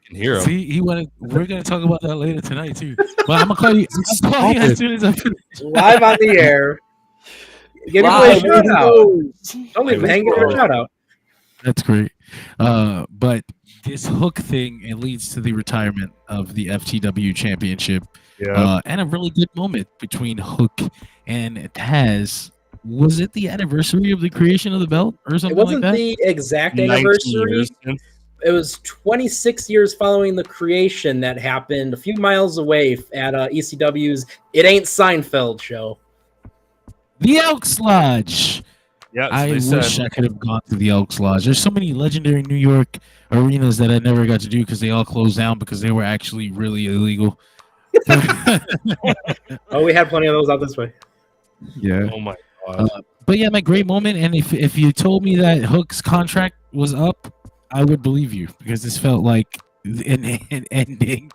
Can hear him. See, we're gonna talk about that later tonight too. But I'm gonna call you. I'll call you as soon as I finish. Live on the air. Give me a shout out. Don't leave him hanging for a shout out. That's great. But this Hook thing, it leads to the retirement of the FTW Championship. Yeah. And a really good moment between Hook and Taz. Was it the anniversary of the creation of the belt or something It wasn't like that? the exact 19 anniversary. years since. It was 26 years following the creation that happened a few miles away at ECW's It Ain't Seinfeld show. The Elks Lodge. Yeah, so I they wish said. I could have gone to the Elks Lodge. There's so many legendary New York arenas that I never got to do because they all closed down because they were actually really illegal. Oh, we had plenty of those out this way. Yeah. Oh my god. But yeah, my great moment. And if you told me that Hook's contract was up, I would believe you because this felt like an ending.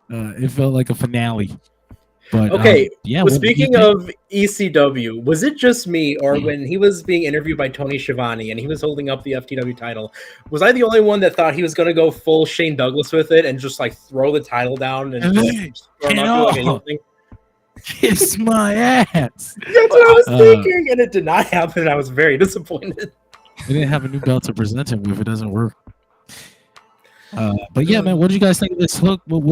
It felt like a finale. But Okay, yeah. Well, what did you speaking think? of ECW, was it just me, or when he was being interviewed by Tony Schiavone and he was holding up the FTW title, was I the only one that thought he was going to go full Shane Douglas with it and just like throw the title down and Hey, storm get out like off. anything? Kiss my ass. That's what I was thinking, and it did not happen. I was very disappointed. We didn't have a new belt to present him with. It doesn't work. But yeah, man, what do you guys think of this Hook? What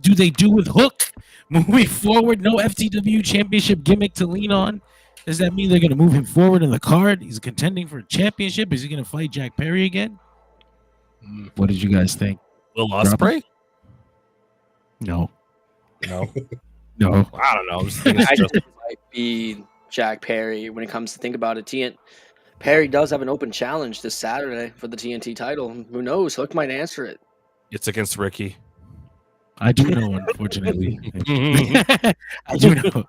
do they do with Hook moving forward? No FTW championship gimmick to lean on. Does that mean they're going to move him forward in the card? He's contending for a championship. Is he going to fight Jack Perry again? What did you guys think? Will Ospreay? No. No. No. I don't know. I'm just thinking I it's just just, think it might be Jack Perry when it comes to think about it. Perry does have an open challenge this Saturday for the TNT title. Who knows? Hook might answer it. it's against Ricky. I do know, unfortunately. I do know.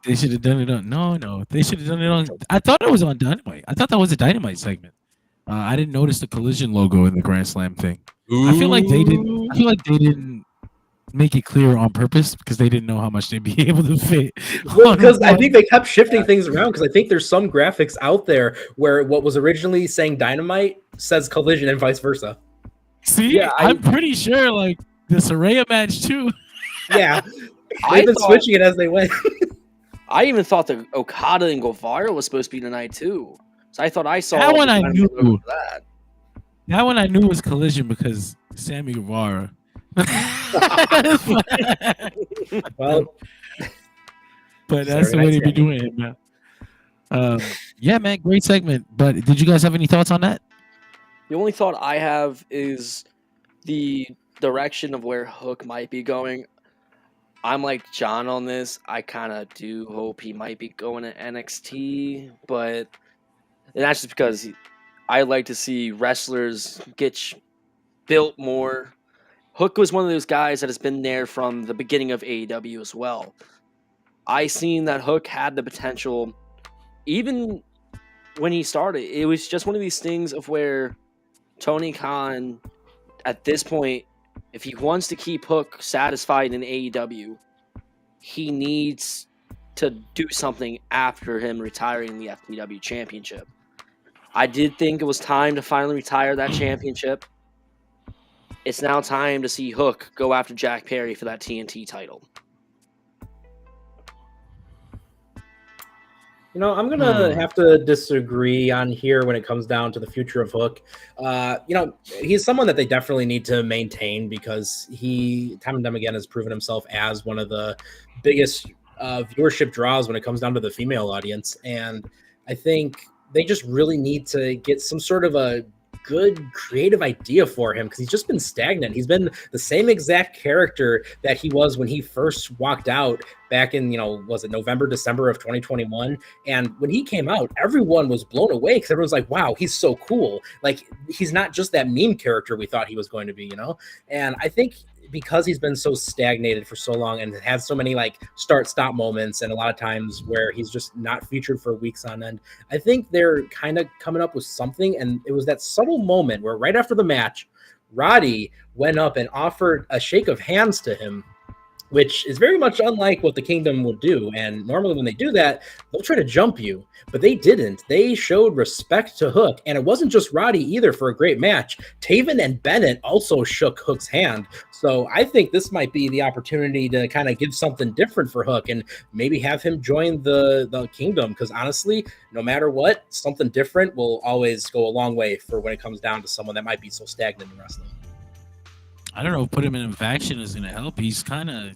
They should have done it on. No. They should have done it on. I thought it was on Dynamite. I thought that was a Dynamite segment. I didn't notice the Collision logo in the Grand Slam thing. I feel like they didn't. make it clear on purpose because they didn't know how much they'd be able to fit. Well, because I think they kept shifting things around because I think there's some graphics out there where what was originally saying Dynamite says Collision and vice versa. See, Yeah, I'm pretty sure like the Saraya match too. Yeah, they've been switching it as they went. I even thought that Okada and Guevara was supposed to be tonight too. So I thought I saw That one I Dynamite knew. logo for that. That one I knew was Collision because Sammy Guevara. Well, but that's the way they be doing it, man. Yeah, man, great segment. But did you guys have any thoughts on that? The only thought I have is the direction of where Hook might be going. I'm like John on this. I kind of do hope he might be going to NXT, but that's just because I like to see wrestlers get built more. Hook was one of those guys that has been there from the beginning of AEW as well. I seen that Hook had the potential, even when he started. It was just one of these things of where Tony Khan, at this point, if he wants to keep Hook satisfied in AEW, he needs to do something after him retiring the FTW championship. I did think it was time to finally retire that championship. It's now time to see Hook go after Jack Perry for that TNT title. You know, I'm gonna have to disagree on here when it comes down to the future of Hook. You know, he's someone that they definitely need to maintain because he, time and time again, has proven himself as one of the biggest viewership draws when it comes down to the female audience. And I think they just really need to get some sort of a good creative idea for him because he's just been stagnant. He's been the same exact character that he was when he first walked out back in, you know, was it November, December of 2021? And when he came out, everyone was blown away because everyone's like, wow, he's so cool. Like, he's not just that meme character we thought he was going to be, you know? And I think because he's been so stagnated for so long and had so many like start-stop moments and a lot of times where he's just not featured for weeks on end, I think they're kind of coming up with something. And it was that subtle moment where right after the match, Roddy went up and offered a shake of hands to him, which is very much unlike what the Kingdom would do. And normally when they do that, they'll try to jump you, but they didn't. They showed respect to Hook. And it wasn't just Roddy either for a great match. Taven and Bennett also shook Hook's hand. So I think this might be the opportunity to kind of give something different for Hook and maybe have him join the Kingdom. Because honestly, no matter what, something different will always go a long way for when it comes down to someone that might be so stagnant in wrestling. I don't know if put him in a faction is going to help. He's kind of,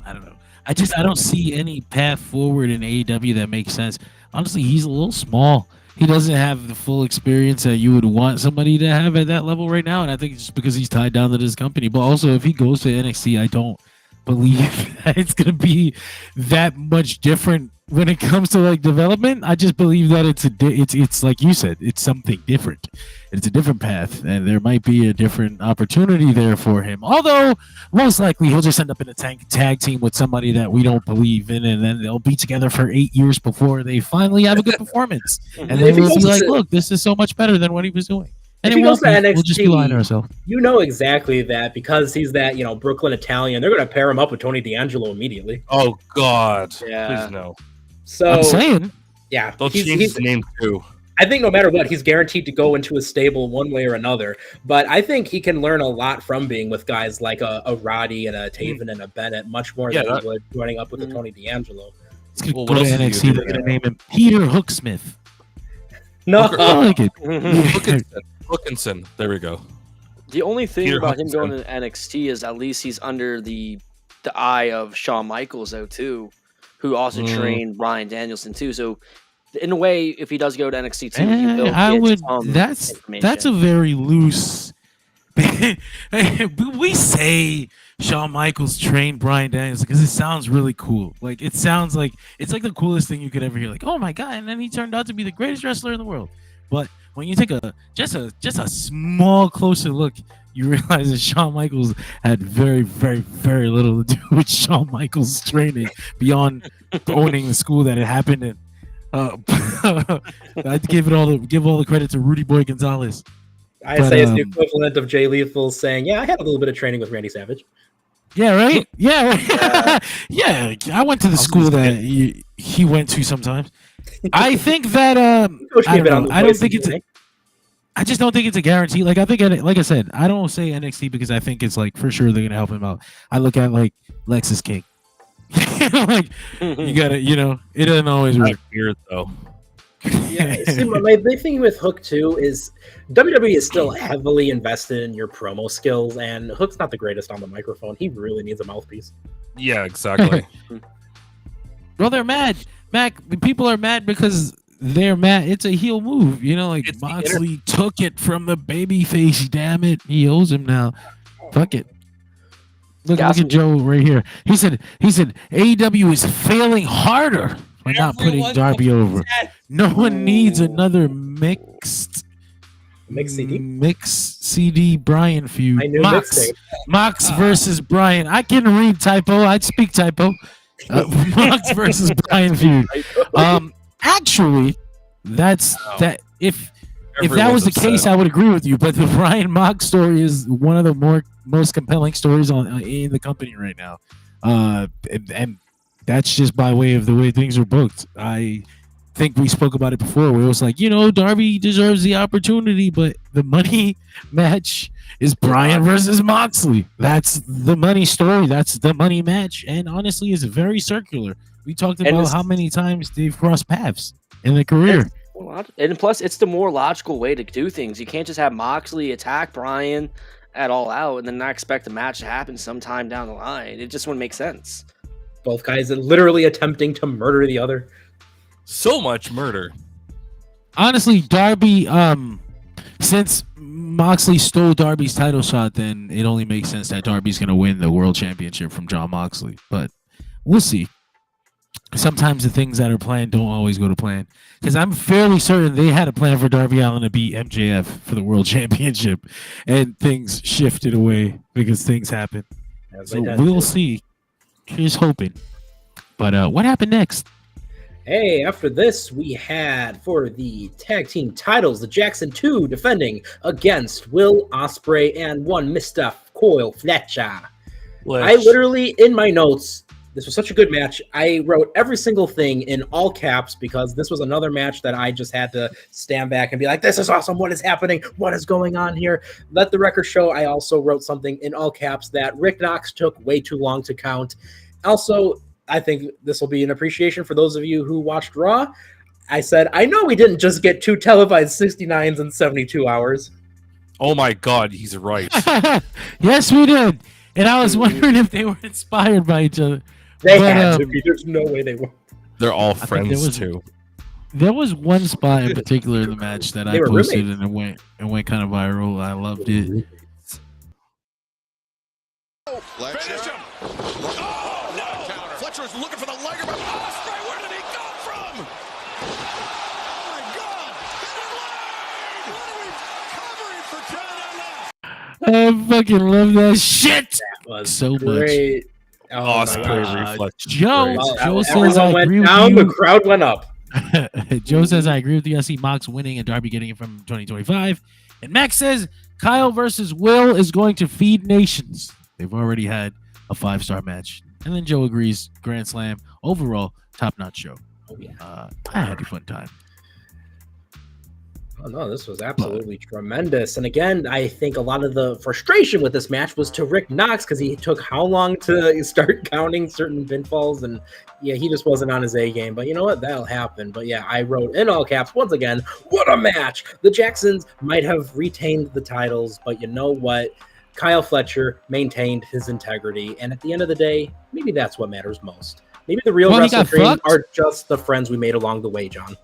I don't know. I don't see any path forward in AEW that makes sense. Honestly, he's a little small. He doesn't have the full experience that you would want somebody to have at that level right now. And I think it's just because he's tied down to this company. But also, if he goes to NXT, I don't believe that it's going to be that much different when it comes to like development. I just believe that it's like you said, it's something different. It's a different path, and there might be a different opportunity there for him. Although most likely he'll just end up in a tag team with somebody that we don't believe in, and then they'll be together for 8 years before they finally have a good performance, and then we'll be like, "Look, this is so much better than what he was doing." And if he goes to NXT, we'll just be lying to ourselves. You know exactly that because he's that, you know, Brooklyn Italian. They're going to pair him up with Tony D'Angelo immediately. Oh God! Yeah. Please no. So I'm saying, yeah, They'll change his name too. I think no matter what, he's guaranteed to go into a stable one way or another. But I think he can learn a lot from being with guys like a Roddy and a Taven and a Bennett, much more than he would joining up with a Tony D'Angelo. Let's go to NXT. They're going to name him Peter Hooksmith. No, I like it. Hookinson. There we go. The only thing Peter about him Hookinson. going to NXT is at least he's under the eye of Shawn Michaels, though, too, who also trained Bryan Danielson, too. So, in a way, if he does go to NXT, too, he will get some information. That's a very loose. We say Shawn Michaels trained Bryan Danielson because it sounds really cool. Like it sounds like it's like the coolest thing you could ever hear. Like, oh my god! And then he turned out to be the greatest wrestler in the world. But when you take just a small closer look, you realize that Shawn Michaels had very, very, very little to do with Shawn Michaels' training beyond owning the school that it happened in. I'd give all the credit to Rudy Boy Gonzalez. I say it's the equivalent of Jay Lethal saying, "Yeah, I had a little bit of training with Randy Savage." Yeah, right. Yeah, right. Yeah. I went to the school that he went to sometimes. I think that I don't know. I don't think it's. I just don't think it's a guarantee. Like I think, like I said, I don't say NXT because I think it's like for sure they're gonna help him out. I look at like Lexus King. Like you gotta, it doesn't always work. Weird though. Yeah, see, my big thing with Hook too is WWE is still heavily invested in your promo skills, and Hook's not the greatest on the microphone. He really needs a mouthpiece. Yeah, exactly. Well, they're mad. People are mad because they're mad. It's a heel move, like It's Moxley took it from the babyface. Damn it, he owes him now. Fuck it. Look at Joe right here. He said AEW is failing harder by not putting Darby over. No one needs another mixed CD Bryan feud. I knew Mox versus Bryan. I can read typo. I'd speak typo. Mox versus Bryan feud. Actually, that. If that was the case, I would agree with you. But the Bryan Mox story is one of the most compelling stories in the company right now, and that's just by way of the way things are booked. I think we spoke about it before, where it was like, Darby deserves the opportunity, but the money match is Bryan versus Moxley. That's the money story. That's the money match, and honestly, it's very circular. We talked about how many times they've crossed paths in their career. And plus, it's the more logical way to do things. You can't just have Moxley attack Bryan at All Out and then not expect the match to happen sometime down the line. It just wouldn't make sense. Both guys are literally attempting to murder the other. So much murder. Honestly, Darby, since Moxley stole Darby's title shot, then it only makes sense that Darby's going to win the world championship from Jon Moxley. But we'll see. Sometimes the things that are planned don't always go to plan. Because I'm fairly certain they had a plan for Darby Allin to beat MJF for the world championship, and things shifted away because things happen. So we'll see. Here's hoping. But what happened next? Hey, after this, we had for the tag team titles, the Jackson 2 defending against Will Ospreay and one Mr. Coil Fletcher. I literally, in my notes, this was such a good match. I wrote every single thing in all caps because this was another match that I just had to stand back and be like, this is awesome. What is happening? What is going on here? Let the record show I also wrote something in all caps that Rick Knox took way too long to count. Also, I think this will be an appreciation for those of you who watched Raw. I said, I know we didn't just get 2 televised 69s in 72 hours. Oh my God, he's right. Yes, we did. And I was wondering if they were inspired by each other. They had to be. There's no way they were. They're all friends too. There was one spot in particular in the match that I posted and it went kind of viral. I loved it. Finish him! Oh no! Fletcher's looking for the leg of Ospreay. Where did he come from? Oh my God! What are we covering for crying out loud? I fucking love that shit. That was so great. much. Ospreay reflex. Joe says I agree with down, you. the crowd went up. Joe says I agree with you. I see Mox winning and Darby getting it from 2025. And Max says Kyle versus Will is going to feed nations. They've already had a 5-star match. And then Joe agrees. Grand Slam overall top-notch show. Oh yeah, I had a fun time. Oh no, this was absolutely tremendous. And again, I think a lot of the frustration with this match was to Rick Knox because he took how long to start counting certain pinfalls, and yeah, he just wasn't on his A game. But you know what? That'll happen. But yeah, I wrote in all caps once again, what a match! The Jacksons might have retained the titles, but you know what? Kyle Fletcher maintained his integrity, and at the end of the day, maybe that's what matters most. Maybe the real wrestling are just the friends we made along the way, John.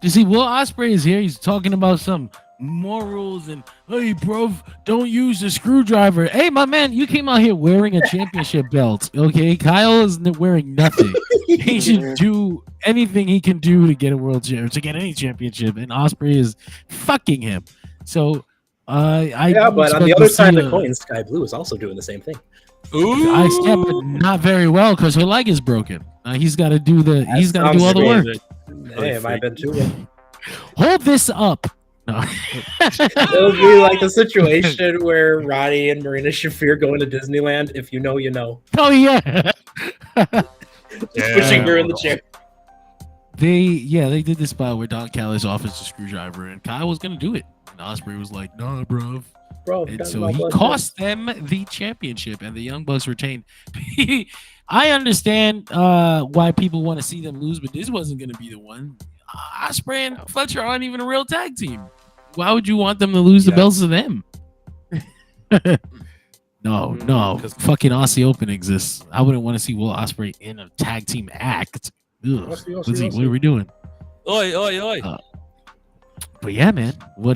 You see, Will Ospreay is here. He's talking about some morals and, hey, bro, don't use the screwdriver. Hey, my man, you came out here wearing a championship belt, okay? Kyle is wearing nothing. He should do anything he can do to get a world championship, to get any championship, and Ospreay is fucking him. So, but on the other side of the coin, Sky Blue is also doing the same thing. Ooh. But not very well because her leg is broken. He's got to do all the work. Hey, it might have been too late. Hold this up. No. It'll be like the situation where Roddy and Marina Shafir go into Disneyland. If you know, you know. Oh yeah. Just pushing her in the chair. They did this spot where Don Callis offers a screwdriver, and Kyle was gonna do it. And Ospreay was like, "Nah, bro." Bro, And so he cost them the championship, and the Young Bucks retained. I understand why people want to see them lose, but this wasn't going to be the one. Ospreay and Fletcher aren't even a real tag team. Why would you want them to lose the belts to them? No. Fucking Aussie Open exists. I wouldn't want to see Will Ospreay in a tag team act. Ugh. What are we doing? Oi. But yeah, man. What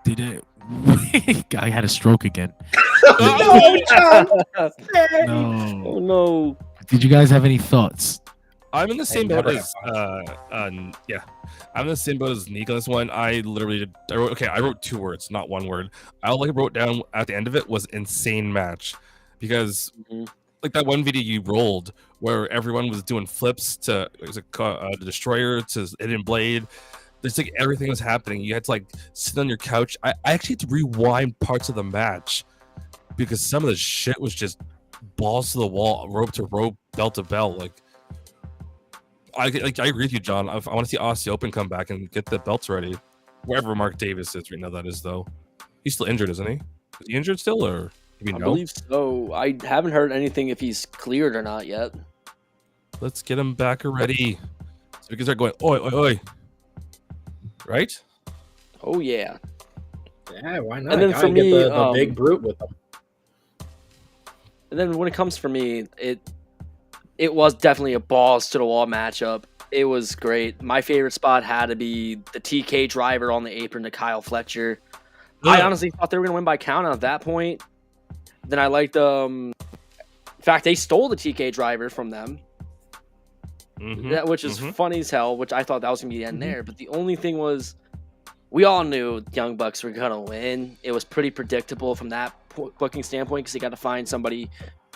did it? Guy had a stroke again. No, John. No. Oh no. Did you guys have any thoughts? I'm in the same boat as I'm in the same boat as Nick on this one. I wrote 2 words, not 1 word. All I wrote down at the end of it was insane match, because like that one video you rolled where everyone was doing flips to the Destroyer to Hidden Blade. There's like everything was happening. You had to like sit on your couch. I actually had to rewind parts of the match because some of the shit was just balls to the wall, rope to rope, belt to belt. Like I agree with you, John. I want to see Aussie Open come back and get the belts ready. Wherever Mark Davis is right now, that is though. He's still injured, isn't he? Is he injured still, or I believe so. I haven't heard anything if he's cleared or not yet. Let's get him back already, so we can start going. Oi. Right? Oh yeah. Yeah, why not? And then for me, get the big brute with them. And then when it comes for me, it was definitely a balls to the wall matchup. It was great. My favorite spot had to be the TK driver on the apron to Kyle Fletcher. I honestly thought they were gonna win by count at that point. Then I liked in fact, they stole the TK driver from them. Which is funny as hell, which I thought that was going to be the end there. But the only thing was, we all knew Young Bucks were going to win. It was pretty predictable from that booking standpoint because they got to find somebody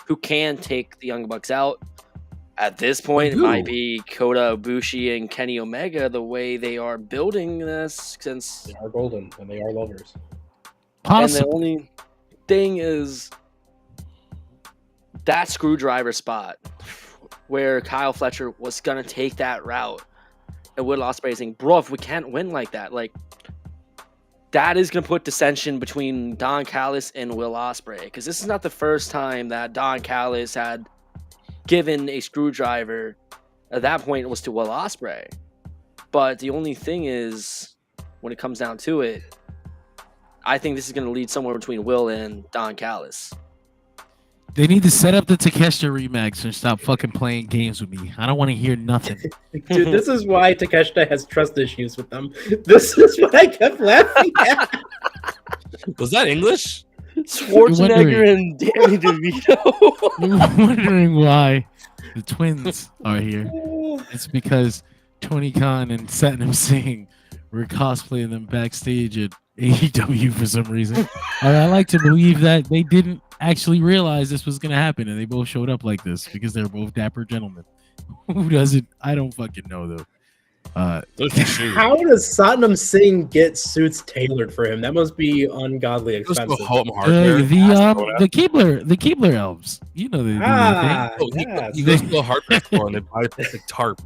who can take the Young Bucks out. At this point, it might be Kota Ibushi and Kenny Omega, the way they are building this, since they are golden and they are lovers. And the only thing is that screwdriver spot where Kyle Fletcher was going to take that route. And Will Ospreay saying, bro, if we can't win like that, like, that is going to put dissension between Don Callis and Will Ospreay. Because this is not the first time that Don Callis had given a screwdriver. At that point, it was to Will Ospreay. But the only thing is, when it comes down to it, I think this is going to lead somewhere between Will and Don Callis. They need to set up the Takeshita rematch and stop fucking playing games with me. I don't want to hear nothing. Dude, this is why Takeshita has trust issues with them. This is what I kept laughing at. Was that English? Schwarzenegger and Danny DeVito. You're wondering why the twins are here. It's because Tony Khan and Satnam Singh were cosplaying them backstage at AEW for some reason. I like to believe that they didn't actually realize this was going to happen and they both showed up like this because they're both dapper gentlemen. Who doesn't? I don't fucking know, though. How does Satnam Singh get suits tailored for him? That must be ungodly expensive. The Keebler elves. You know they do yes. He goes to a hardware store and they buy a plastic tarp.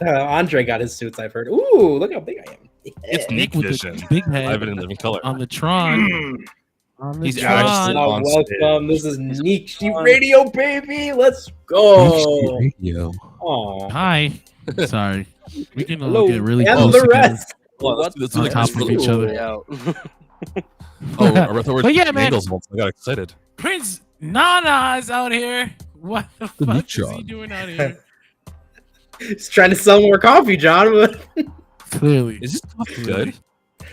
Andre got his suits, I've heard. Ooh, look how big I am. It's Nick Vision. Big head. Live it in living color. On the Tron. He's actually on welcome. This is Nick Sheet Radio, baby. Let's go. Radio. Hi. Sorry. We can all Hello. get really And close the rest. Let's on top of each other. But yeah, man. I got excited. Prince Nana's out here. What the fuck is he doing out here? He's trying to sell more coffee, John. Clearly. Is this coffee good?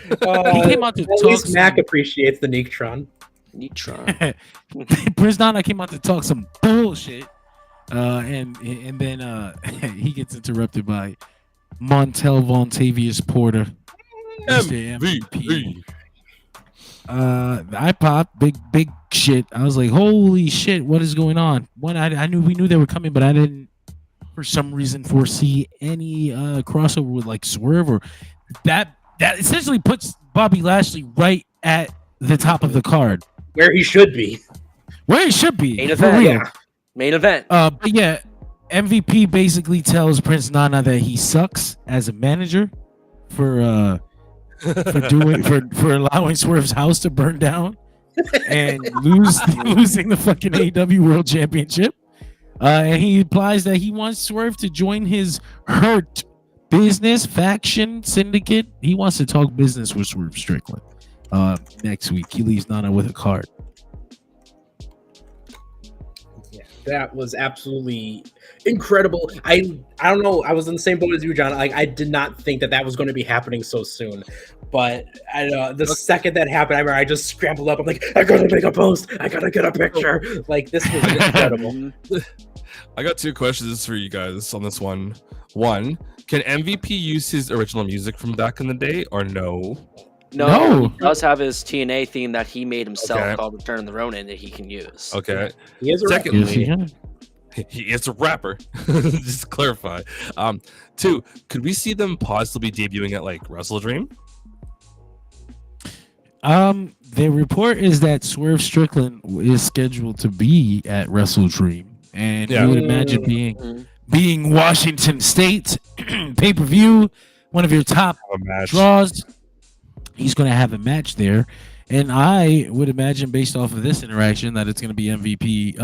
He came out to at least Mac appreciates the Neatron. Prince Nana came out to talk some bullshit. And then he gets interrupted by Montel Vontavious Porter. MVP. I popped big shit. I was like, holy shit, what is going on? We knew they were coming, but I didn't for some reason foresee any crossover with like Swerve or that that essentially puts Bobby Lashley right at the top of the card, where he should be. where he should be. Main for event. real. Yeah. Main event. But yeah, MVP basically tells Prince Nana that he sucks as a manager for allowing Swerve's house to burn down and losing the fucking AEW World Championship. And he implies that he wants Swerve to join his Hurt Business faction syndicate. He wants to talk business with Swerve Strickland. Next week, he leaves Nana with a card. Yeah, that was absolutely incredible. I don't know. I was in the same boat as you, John. Like, I did not think that was going to be happening so soon. But the second that happened, I remember I just scrambled up. I'm like, I gotta make a post. I gotta get a picture. Like, this was incredible. I got 2 questions for you guys on this one. One, can MVP use his original music from back in the day or no? No, he does have his TNA theme that he made himself Okay. called Return of the Ronin that he can use. Okay. He is a Secondly, Yes, he is a rapper. Just to clarify. 2, could we see them possibly debuting at like Wrestle Dream? The report is that Swerve Strickland is scheduled to be at Wrestle Dream, and Yeah. you would imagine being Washington State pay-per-view, one of your top A match. draws, he's going to have a match there. And I would imagine, based off of this interaction, that it's going to be MVP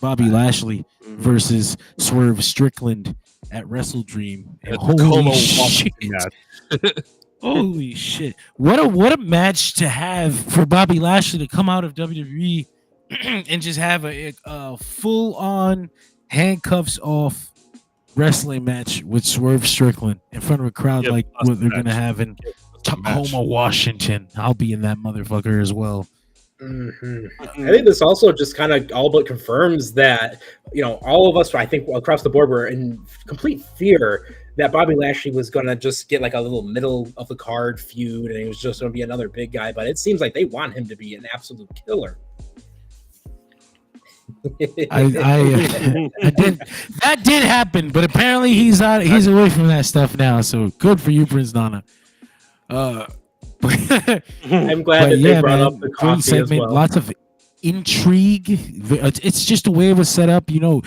Bobby Lashley versus Swerve Strickland at Wrestle Dream. And holy shit. Holy shit. What a match to have for Bobby Lashley to come out of WWE and just have a full-on handcuffs off wrestling match with Swerve Strickland in front of a crowd like what they're going to have in Tacoma, Washington. I'll be in that motherfucker as well. Mm-hmm. I think this also just kind of all but confirms that, all of us, I think across the board, were in complete fear that Bobby Lashley was going to just get like a little middle of the card feud and he was just going to be another big guy. But it seems like they want him to be an absolute killer. That did happen, but apparently he's away from that stuff now. So good for you, Prince Nana. I'm glad that they brought up the coffee segment, as well. lots of intrigue. It's just a way it was set up. You know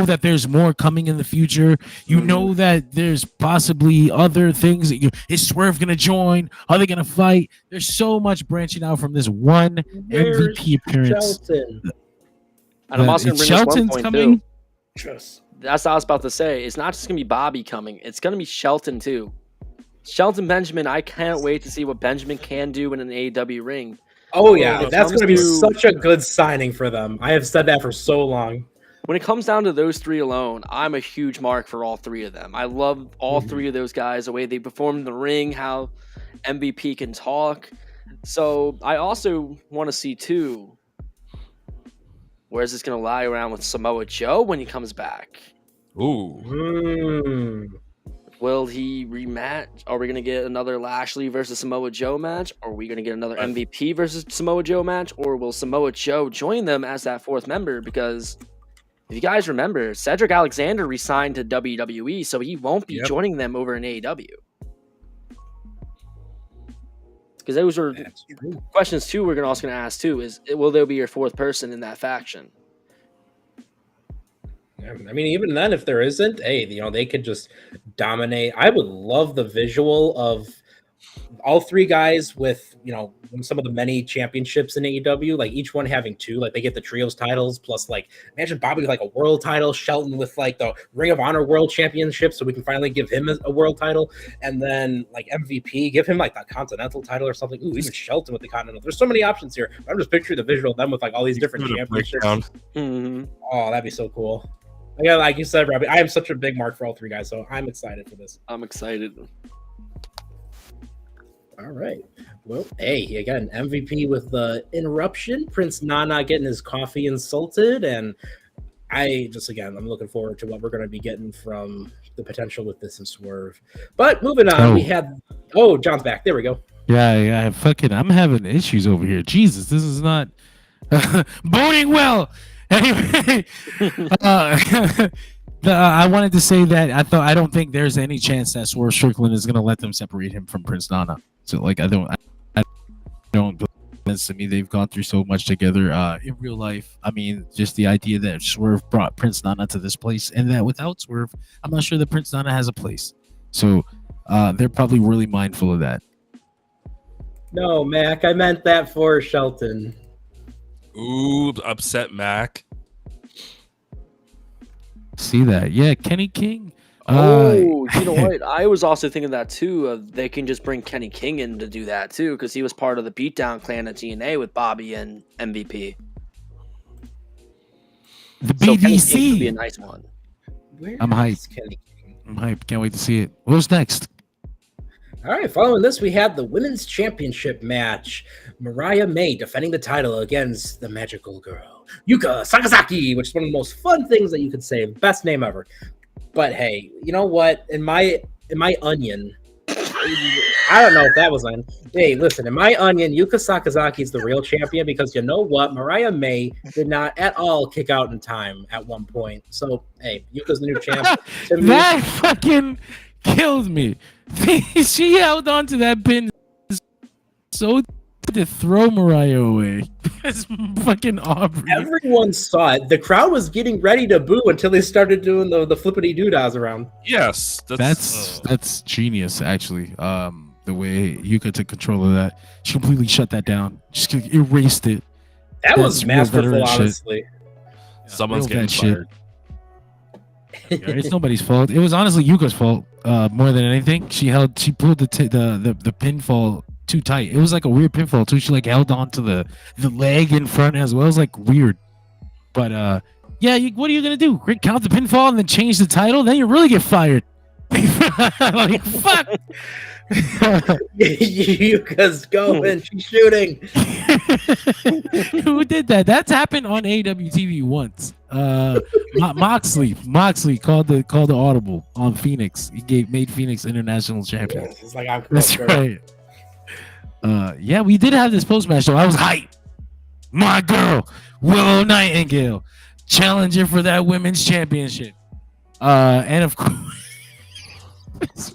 that there's more coming in the future. You know that there's possibly other things. Is Swerve gonna join? Are they gonna fight? There's so much branching out from this one MVP appearance. Shelton? And I'm also going to bring Shelton's this one point coming. too. That's what I was about to say. It's not just going to be Bobby coming. It's going to be Shelton too. Shelton Benjamin, I can't wait to see what Benjamin can do in an AEW ring. Oh yeah, that's going to be to- such a good signing for them. I have said that for so long. When it comes down to those 3 alone, I'm a huge mark for all 3 of them. I love all 3 of those guys, the way they perform in the ring, how MVP can talk. So I also want to see too, where is this going to lie around with Samoa Joe when he comes back? Ooh. Will he rematch? Are we going to get another Lashley versus Samoa Joe match? Are we going to get another MVP versus Samoa Joe match? Or will Samoa Joe join them as that 4th member? Because if you guys remember, Cedric Alexander resigned to WWE, so he won't be joining them over in AEW. Because those are questions too we're also going to ask too, is will there be your 4th person in that faction? I mean, even then, if there isn't, hey, they could just dominate. I would love the visual of all 3 guys with, some of the many championships in AEW, like each one having 2, like they get the trios titles plus, like, imagine Bobby with like a world title, Shelton with like the Ring of Honor World Championship, so we can finally give him a world title, and then like MVP, give him like the Continental title or something. Ooh, even Shelton with the Continental. There's so many options here. I'm just picturing the visual of them with like all these different championships. Mm-hmm. Oh, that'd be so cool. Yeah, like you said, Robbie, I am such a big mark for all 3 guys, so I'm excited for this. I'm excited. All right. Well, hey, again, MVP with the interruption. Prince Nana getting his coffee insulted, and I'm looking forward to what we're going to be getting from the potential with this and Swerve. But moving on, we had. Oh, John's back. There we go. Yeah. I'm having issues over here. Jesus, this is not boding well. Anyway, I wanted to say that I don't think there's any chance that Swerve Strickland is going to let them separate him from Prince Nana. So like I don't sense to me they've gone through so much together in real life. I mean, just the idea that Swerve brought Prince Nana to this place, and that without Swerve, I'm not sure that Prince Nana has a place. So they're probably really mindful of that. No, Mac, I meant that for Shelton. Ooh, upset Mac. See that? Yeah, Kenny King. You know what? I was also thinking that too. They can just bring Kenny King in to do that too, because he was part of the Beatdown Clan at TNA with Bobby and MVP. The So Kenny King BDC. would be a nice one. I'm hyped. Kenny King? I'm hyped. Can't wait to see it. What's next? All right, following this, we had the Women's Championship match. Mariah May defending the title against the magical girl, Yuka Sakazaki, which is one of the most fun things that you could say. Best name ever. But hey, you know what? In my onion, I don't know if that was on. Hey, listen, in my onion, Yuka Sakazaki is the real champion because you know what? Mariah May did not at all kick out in time at one point. So, hey, Yuka's the new champ. To me, That fucking killed me. She held on to that pin so to throw Mariah away. It's fucking Aubrey. everyone saw it. The crowd was getting ready to boo until they started doing the flippity doodahs around. Yes, That's genius, actually. The way Yuka took control of that, she completely shut that down. Just erased it. That was That's real masterful, veteran shit. honestly. someone's Real getting vet shit. fired. Yeah, it's nobody's fault. It was honestly Yuka's fault more than anything. She pulled the pinfall too tight. It was like a weird pinfall too. She like held on to the leg in front as well. It was like weird. But yeah, what are you gonna do? Count the pinfall and then change the title? Then you really get fired. Like, fuck. Yuka's going. She's shooting. Who did that? That's happened on AEW TV once. Moxley called the audible on Phoenix. He made Phoenix international champion. It's like I'm That's close, right. Yeah, we did have this post match though. I was hyped. My girl, Willow Nightingale, challenger for that women's championship. And of course,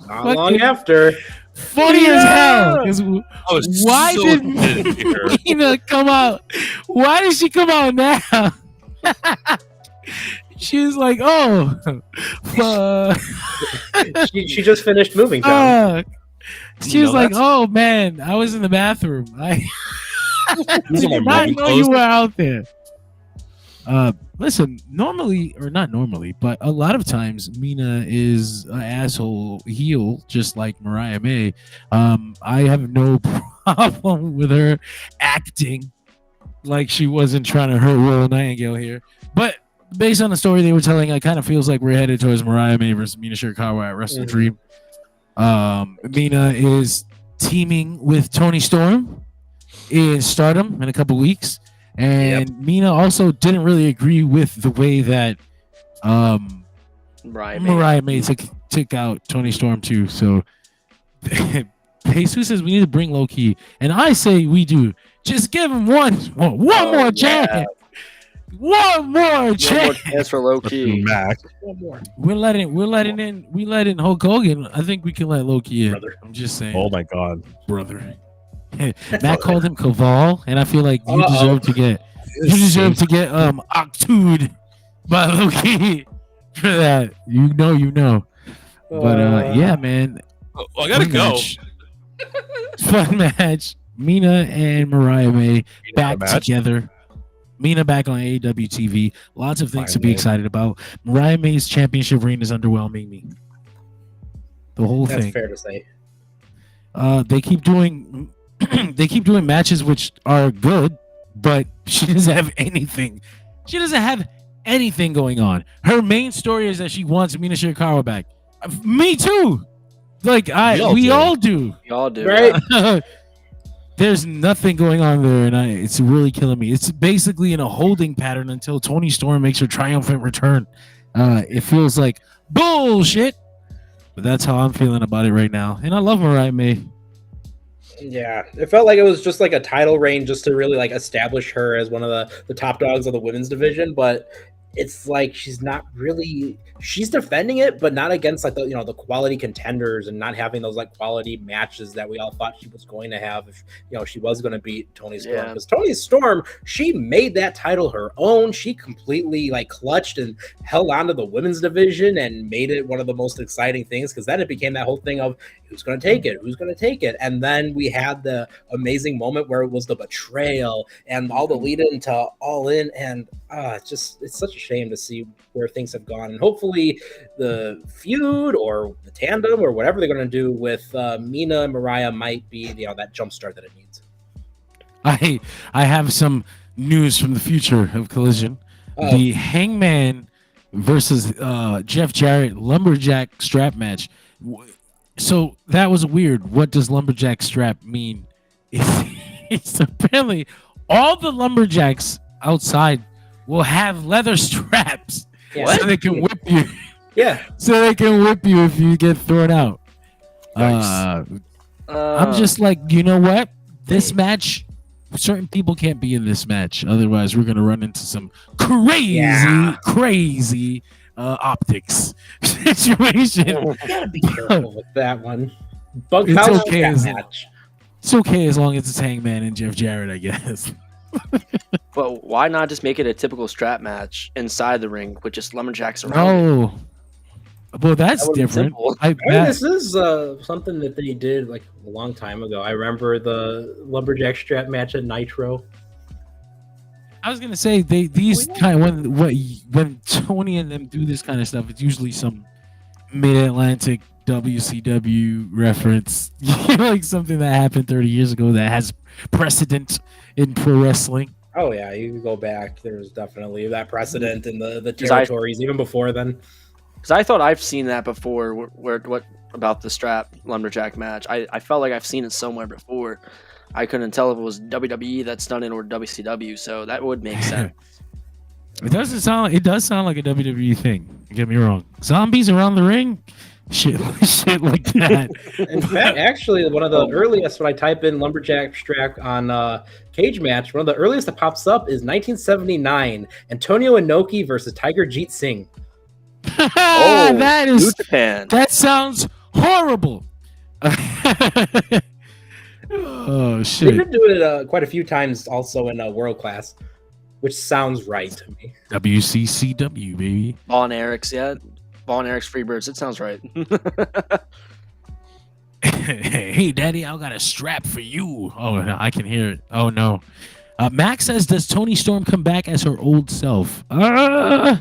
Not long after. funny as hell. 'Cause I was why so did excited to hear her. Mina come out? Why did she come out now? She was like, "Oh, fuck." She just finished moving, John. She was like, "Oh man, I was in the bathroom. I These are my did not movie know clothes. you were out there." Listen, normally, or not normally, but a lot of times Mina is an asshole heel, just like Mariah May. I have no problem with her acting like she wasn't trying to hurt Willow Nightingale here. But based on the story they were telling, it kind of feels like we're headed towards Mariah May versus Mina Shirakawa at Wrestle Dream. Mina is teaming with Toni Storm in Stardom in a couple weeks. And Mina also didn't really agree with the way that Mariah May took out Toni Storm too. So Jesus says we need to bring Low Key, and I say we do. Just give him one more chance. One more chance for Low Key. Mac. One more. We're letting Hulk Hogan. I think we can let Low Key in. Brother. I'm just saying, Oh my God. brother. Matt called him Caval, and I feel like you deserve to get octued by Low Key for that. You know. But yeah, man. Oh, I gotta go. Fun match. Mina and Mariah May back together. Mina back on AEW TV. Lots of things to be excited about. Mariah May's championship reign is underwhelming me. The whole That's thing. fair to say. They keep doing matches which are good, but she doesn't have anything. She doesn't have anything going on. Her main story is that she wants Mina Shirakawa back. Me too. Like we all do. Y'all do. Right? There's nothing going on there, and it's really killing me. It's basically in a holding pattern until Toni Storm makes her triumphant return. It feels like bullshit, but that's how I'm feeling about it right now. And I love Mariah May. Yeah, it felt like it was just like a title reign just to really like establish her as one of the top dogs of the women's division. But it's like she's defending it, but not against like the quality contenders, and not having those like quality matches that we all thought she was going to have if she was going to beat Toni Storm. Because Toni Storm, she made that title her own. She completely like clutched and held on to the women's division and made it one of the most exciting things, because then it became that whole thing of who's going to take it, and then we had the amazing moment where it was the betrayal and all the lead into All In, and it's such a shame to see where things have gone. And hopefully the feud or the tandem or whatever they're going to do with Mina and Mariah might be that jump start that it needs. I have some news from the future of Collision. The Hangman versus Jeff Jarrett lumberjack strap match. So that was weird. What does lumberjack strap mean? It's apparently all the lumberjacks outside will have leather straps, so they can whip you. Yeah, so they can whip you if you get thrown out. Nice. I'm just like, you know what? This match, certain people can't be in this match. Otherwise, we're gonna run into some crazy optics situation. You gotta be careful with that one. It's okay. It's okay as long as it's Hangman and Jeff Jarrett, I guess. But why not just make it a typical strap match inside the ring with just lumberjacks around? Oh, well, that's different. This is something that they did like a long time ago. I remember the lumberjack strap match at Nitro. I was gonna say when Tony and them do this kind of stuff, it's usually some Mid-Atlantic WCW reference, like something that happened 30 years ago that has precedent in pro wrestling. Oh yeah, you can go back. There's definitely that precedent in the territories even before then. Because I thought I've seen that before. What about the strap lumberjack match? I felt like I've seen it somewhere before. I couldn't tell if it was WWE that's done it or WCW, so that would make sense. It does sound like a WWE thing. Don't get me wrong. Zombies around the ring, shit like that. In fact, actually, one of the earliest, when I type in lumberjack strap on cage match, one of the earliest that pops up is 1979, Antonio Inoki versus Tiger Jeet Singh. That sounds horrible. Oh shit! They did do it quite a few times, also in World Class, which sounds right to me. WCCW, baby. Von Erichs, Freebirds. It sounds right. Hey, Daddy, I got a strap for you. Oh, no, I can hear it. Oh no. Max says, "Does Toni Storm come back as her old self?" I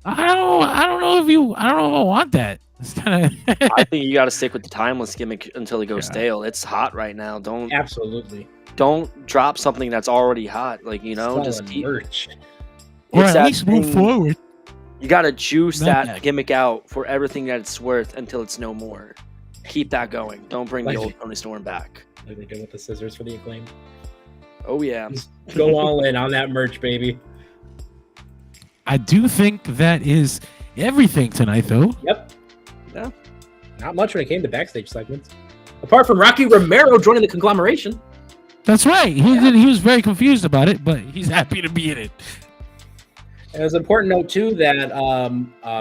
don't know if I want that. It's kinda I think you got to stick with the timeless gimmick until it goes stale. It's hot right now. Don't drop something that's already hot. Like, just keep merch. Or at least move forward. You got to juice that gimmick out for everything that it's worth until it's no more. Keep that going. Don't bring the old Toni Storm back. Like they did with the scissors for the Acclaim. Oh yeah. Just go all in on that merch, baby. I do think that is everything tonight, though. Yep. Yeah. Not much when it came to backstage segments. Apart from Rocky Romero joining the conglomeration. That's right. He was very confused about it, but he's happy to be in it. And it was an important note, too, that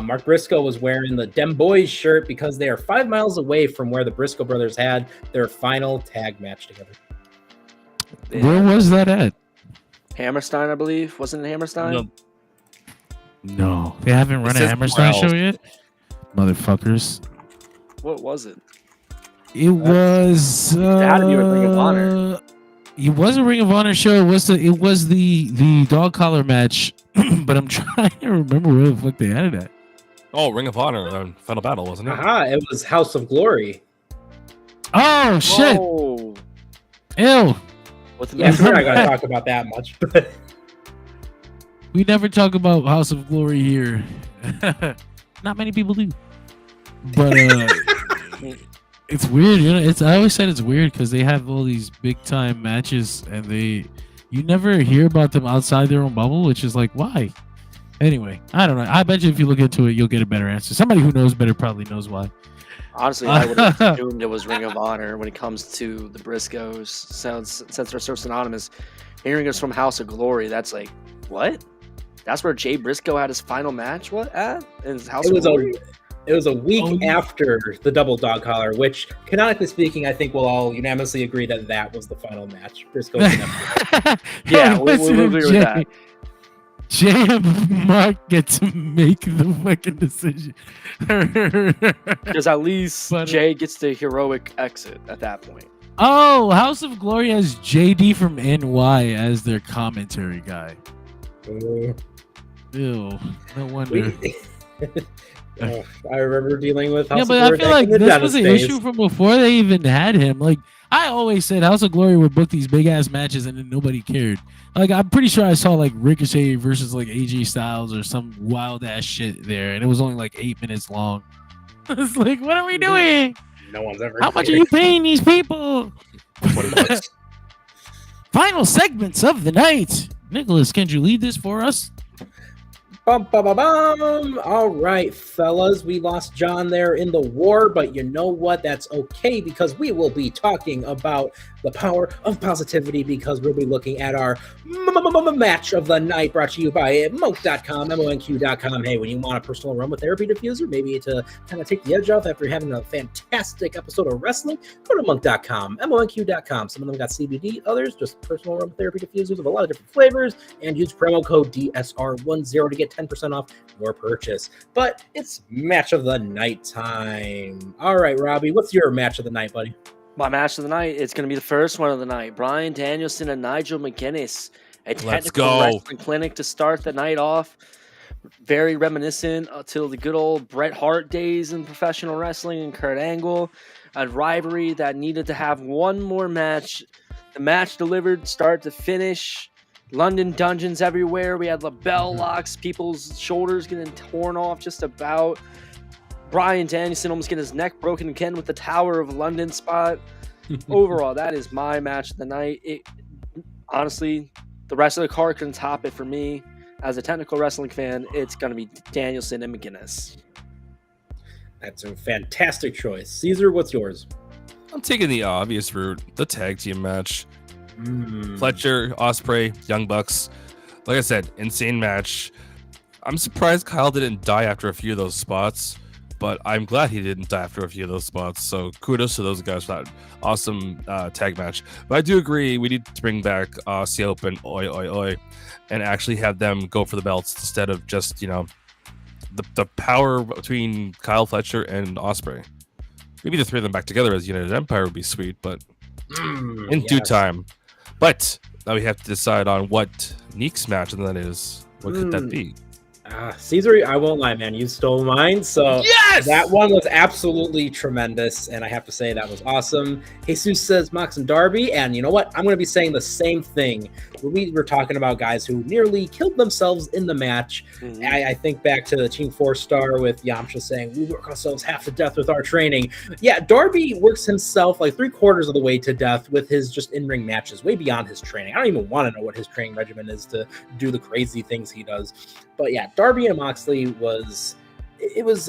Mark Briscoe was wearing the Dem Boys shirt because they are 5 miles away from where the Briscoe brothers had their final tag match together. Yeah. Where was that at? Hammerstein, I believe. Wasn't it Hammerstein? No. They haven't run a Hammerstein show yet? Motherfuckers. What was it? It was. It had to be a Ring of Honor. It was a Ring of Honor show. It was the dog collar match, but I'm trying to remember where the fuck they had it at. Oh, Ring of Honor, Final Battle, wasn't it? It was House of Glory. Oh shit! Whoa. Ew. Yeah, we're not gonna talk about that much. We never talk about House of Glory here. Not many people do. But it's weird, I always said it's weird because they have all these big time matches and you never hear about them outside their own bubble, which is like, why? Anyway, I don't know. I bet you if you look into it, you'll get a better answer. Somebody who knows better probably knows why. Honestly, I would have assumed it was Ring of Honor when it comes to the Briscoes. Since they're so synonymous, hearing us from House of Glory, that's like, what? That's where Jay Briscoe had his final match. What at? In his House It of was Glory? It was a week after the double dog collar, which, canonically speaking, I think we'll all unanimously agree that was the final match. Briscoe. Yeah, we'll agree with that. Jay and Mark get to make the fucking decision. Because at least Jay gets the heroic exit at that point. Oh, House of Glory has JD from NY as their commentary guy. Ew, no wonder. I remember dealing with House yeah, of but Glory. I feel like this was an issue from before they even had him. Like, I always said House of Glory would book these big ass matches and then nobody cared. Like, I'm pretty sure I saw like Ricochet versus like AJ Styles or some wild ass shit there, and it was only like 8 minutes long. It's like, what are we doing? No one's ever. How much are you paying these people? $20. Final segments of the night. Nicholas, can you lead this for us? Bum, bum, bum, bum. All right, fellas, we lost John there in the war, but you know what? That's okay, because we will be talking about the power of positivity, because we'll be looking at our match of the night, brought to you by monk.com, monq.com. Hey, when you want a personal aromatherapy diffuser, maybe to kind of take the edge off after having a fantastic episode of wrestling, go to monk.com, monq.com. Some of them got CBD, others just personal aromatherapy diffusers of a lot of different flavors, and use promo code DSR10 to get 10% off your purchase. But it's match of the night time. All right, Robbie, what's your match of the night, buddy? My match of the night, it's going to be the first one of the night. Bryan Danielson and Nigel McGuinness. A technical wrestling clinic to start the night off. Very reminiscent to the good old Bret Hart days in professional wrestling and Kurt Angle. A rivalry that needed to have one more match. The match delivered start to finish. London dungeons everywhere. We had LaBelle locks, people's shoulders getting torn off just about. Bryan Danielson almost getting his neck broken again with the Tower of London spot. Overall, that is my match of the night. Honestly, the rest of the card couldn't top it for me. As a technical wrestling fan, it's going to be Danielson and McGuinness. That's a fantastic choice. Caesar, what's yours? I'm taking the obvious route, the tag team match. Fletcher, Ospreay, Young Bucks. Like I said, insane match. I'm surprised Kyle didn't die after a few of those spots, but I'm glad he didn't die after a few of those spots. So kudos to those guys for that awesome tag match. But I do agree we need to bring back Aussie Open, and actually have them go for the belts instead of just, the power between Kyle, Fletcher, and Ospreay. Maybe the three of them back together as United Empire would be sweet, but in due time. But now we have to decide on what Neek's match and that is. What could that be? Caesar, I won't lie, man. You stole mine. So yes! That one was absolutely tremendous. And I have to say that was awesome. Jesus says Mox and Darby. And you know what? I'm going to be saying the same thing. We were talking about guys who nearly killed themselves in the match. I think back to the Team 4-star with Yamcha saying, we work ourselves half to death with our training. Yeah, Darby works himself like 3/4 of the way to death with his just in-ring matches, way beyond his training. I don't even want to know what his training regimen is to do the crazy things he does. But yeah, Darby and Moxley was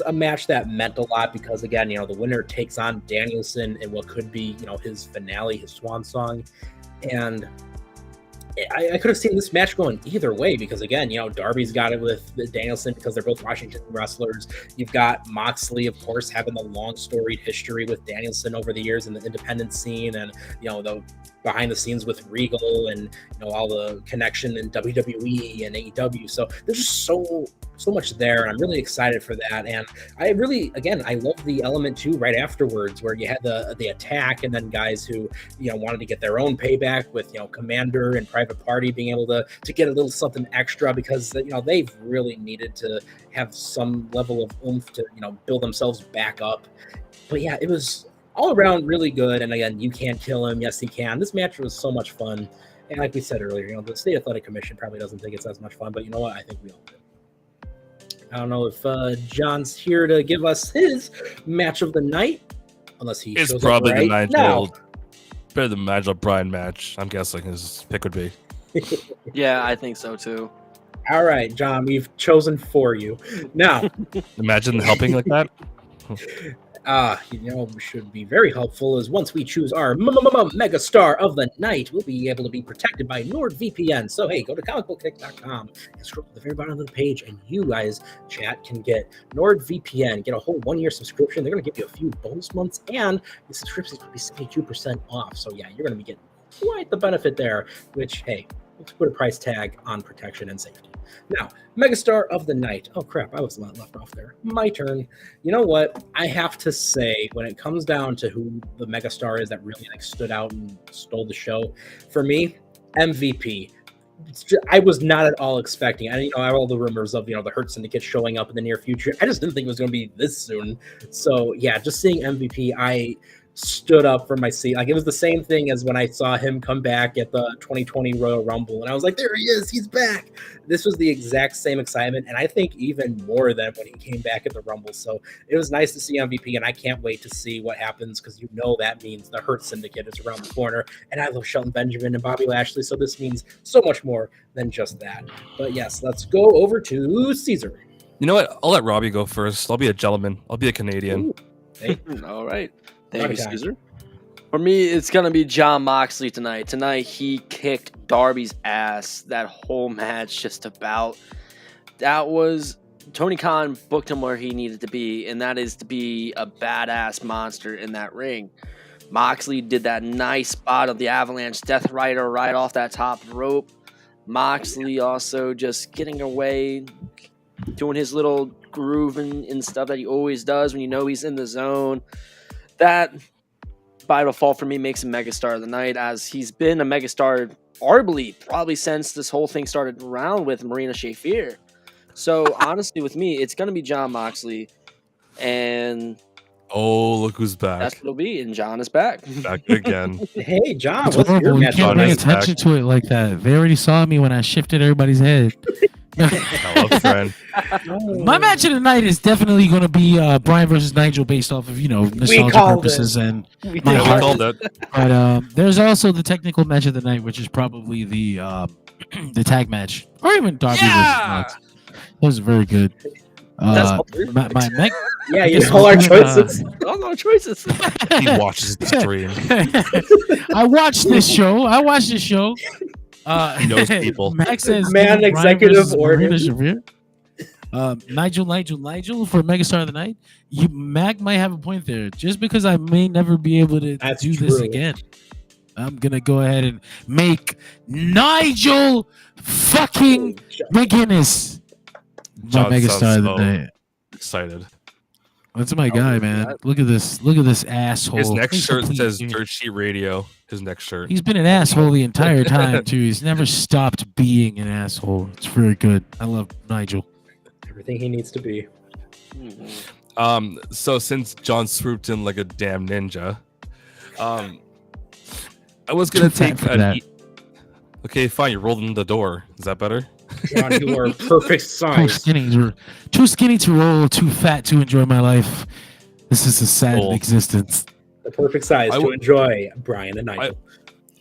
a match that meant a lot because, again, the winner takes on Danielson in what could be, his finale, his swan song. And I could have seen this match going either way because, again, Darby's got it with Danielson because they're both Washington wrestlers. You've got Moxley, of course, having the long storied history with Danielson over the years in the independent scene and, the behind the scenes with Regal and, all the connection in WWE and AEW. So there's just so much there. And I'm really excited for that. And I love the element too, right afterwards where you had the attack and then guys who, wanted to get their own payback with, Commander and Private Party being able to get a little something extra because, they've really needed to have some level of oomph to, build themselves back up. But yeah, it was all around really good. And again, you can't kill him. Yes, he can. This match was so much fun. And like we said earlier, the State Athletic Commission probably doesn't think it's as much fun, but you know what? I think we all do. I don't know if John's here to give us his match of the night, unless he it's shows probably up right the Nigel Bryan match. I'm guessing his pick would be. Yeah, I think so too. All right, John, we've chosen for you. Now, imagine helping like that. should be very helpful is once we choose our mega star of the night, we'll be able to be protected by NordVPN. So hey, go to comicbookkick.com and scroll to the very bottom of the page, and you guys, chat, can get NordVPN, get a whole 1-year subscription. They're going to give you a few bonus months, and the subscriptions will be 72% off. So yeah, you're going to be getting quite the benefit there, which, hey, let's put a price tag on protection and safety. Now, Megastar of the night. Oh, crap. I was left off there. My turn. You know what? I have to say, when it comes down to who the Megastar is that really stood out and stole the show, for me, MVP. I was not at all expecting. I have all the rumors of, the Hurt Syndicate showing up in the near future. I just didn't think it was going to be this soon. So, yeah, just seeing MVP, I stood up from my seat. Like, it was the same thing as when I saw him come back at the 2020 Royal Rumble, and I was like, there he is, he's back. This was the exact same excitement, and I think even more than when he came back at the Rumble. So it was nice to see MVP, and I can't wait to see what happens, because that means the Hurt Syndicate is around the corner, and I love Shelton Benjamin and Bobby Lashley, so this means so much more than just that. But yes, let's go over to Caesar. You know what? I'll let Robbie go first. I'll be a gentleman. I'll be a Canadian. Ooh, hey. All right. Thank you, Caesar. For me, it's going to be Jon Moxley tonight. Tonight, he kicked Darby's ass that whole match just about. That was... Tony Khan booked him where he needed to be, and that is to be a badass monster in that ring. Moxley did that nice spot of the Avalanche Death Rider right off that top rope. Moxley also just getting away, doing his little groove and stuff that he always does when he's in the zone. That, by default for me, makes him Megastar of the night, as he's been a Megastar arguably probably since this whole thing started around with Marina Shafir. So, honestly, with me, it's going to be Jon Moxley, and... Oh, look who's back. That's what it'll be, and Jon is back. Back again. Hey, John, It's what's your horrible. You match can't on pay night? attention to it like that. They already saw me when I shifted everybody's head. I love friend. My match of the night is definitely going to be Bryan versus Nigel, based off of nostalgia purposes and my Yeah, we heart. called it. But there's also the technical match of the night, which is probably the the tag match, or even Darby versus Mox. That was very good. That's all three. Yeah, all our choices. All our choices. He watches the stream. I watched this show. He knows people. Max says Man, Bryan executive versus order. Marina Shafir. Nigel for Megastar of the night. Mac might have a point there. Just because I may never be able to That's do this true. again, I'm gonna go ahead and make Nigel fucking McGuinness my John Megastar sounds of the so night. excited. That's my guy, man. Look at this asshole. His next He's shirt complete says dude. Dirt Sheet Radio. His next shirt. He's been an asshole the entire time too. He's never stopped being an asshole. It's very good. I love Nigel. Everything he needs to be. So since John swooped in like a damn ninja, I was gonna Too fat take for an that. Okay, fine. You rolled in the door. Is that better? John, you are perfect size. Too skinny to roll, too fat to enjoy my life. This is a sad Cool. existence. The perfect size to enjoy Bryan and Nigel.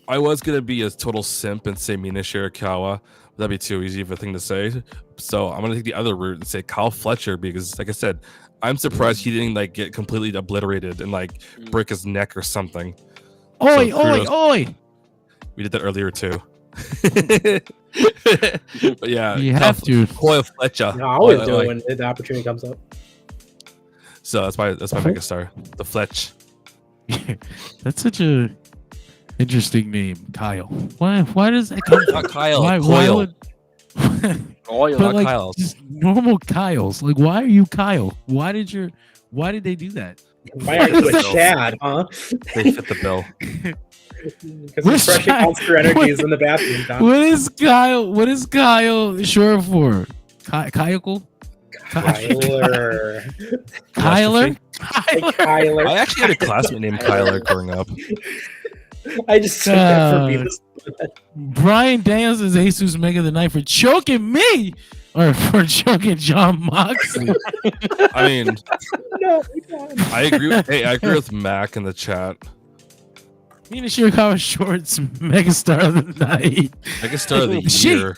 I was gonna be a total simp and say Mina Shirakawa. That'd be too easy of a thing to say. So I'm gonna take the other route and say Kyle Fletcher, because, like I said, I'm surprised he didn't get completely obliterated and break his neck or something. Oi, So oi, oi! We did that earlier too. But yeah, You have to. Kyle Fletcher. No, I always do it when the opportunity comes up. So that's my megastar, the Fletch. That's such a interesting name, Kyle. Why does that come? Not Kyle. Why Coyle. would? Oil. But Not Kyle's. just normal Kyles. Like, why are you Kyle? Why did they do that? Why aren't you a Chad, huh? They fit the bill. Because refreshing monster energies in the bathroom, Don. What is Kyle? What is Kyle short for? Kyle? Kyler. Kyler? Hey, Kyler. I actually had a classmate named Kyler growing up. I just took that for Venus. Bryan Danielson says Jesus Mega the Night for choking me or for choking Jon Moxley. I mean, No, I agree with Mac in the chat. Mina Shirakawa Shorts Megastar of the Night. Megastar of the She- year.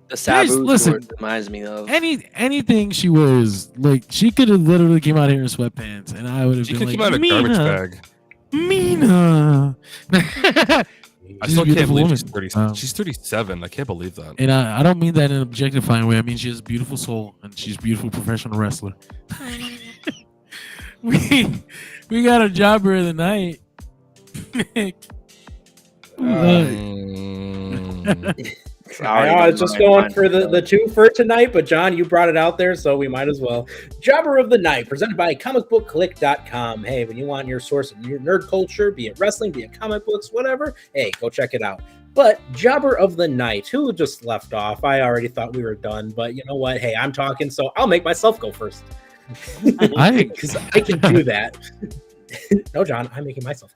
The Sabu listen, reminds me of anything she wears. Like she could have literally came out here in sweatpants, and I would have been like, came out of a garbage bag. Mina. I still can't believe woman. she's 30. She's 37. I can't believe that. And I don't mean that in an objectifying way. I mean she has a beautiful soul and she's a beautiful professional wrestler. we got a jobber of the night. I was just going for the two for tonight, but John, you brought it out there, so we might as well. Jobber of the Night, presented by comicbookclick.com. Hey, when you want your source of your nerd culture, be it wrestling, be it comic books, whatever, hey, go check it out. But Jobber of the Night, who just left off? I already thought we were done, but you know what? Hey, I'm talking, so I'll make myself go first. Because I can do that. No, John, I'm making myself.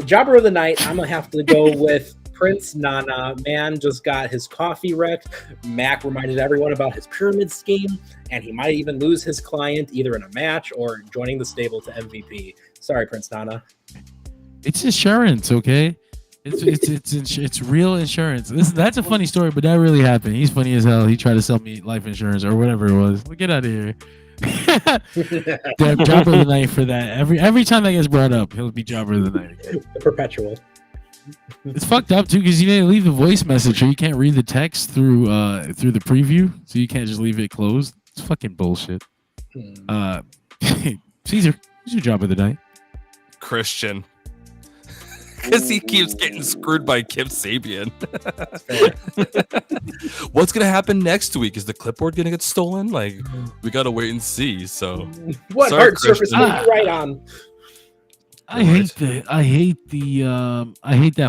Jobber of the Night, I'm going to have to go with Prince Nana. Man just got his coffee wrecked. Mac reminded everyone about his pyramid scheme, and he might even lose his client either in a match or joining the stable to MVP. Sorry, Prince Nana. It's insurance, okay? It's real insurance. That's a funny story, but that really happened. He's funny as hell. He tried to sell me life insurance or whatever it was. Get out of here. Jobber of the Night for that. Every time that gets brought up, he'll be Jobber of the Night. The perpetual. It's fucked up too because you didn't leave the voice message, or you can't read the text through the preview, so you can't just leave it closed. It's fucking bullshit. Caesar, who's your Job of the Night? Christian. Because he keeps getting screwed by Kip Sabian. What's gonna happen next week? Is the clipboard gonna get stolen? Like, we gotta wait and see. So, what hard surface will you write on? I hate that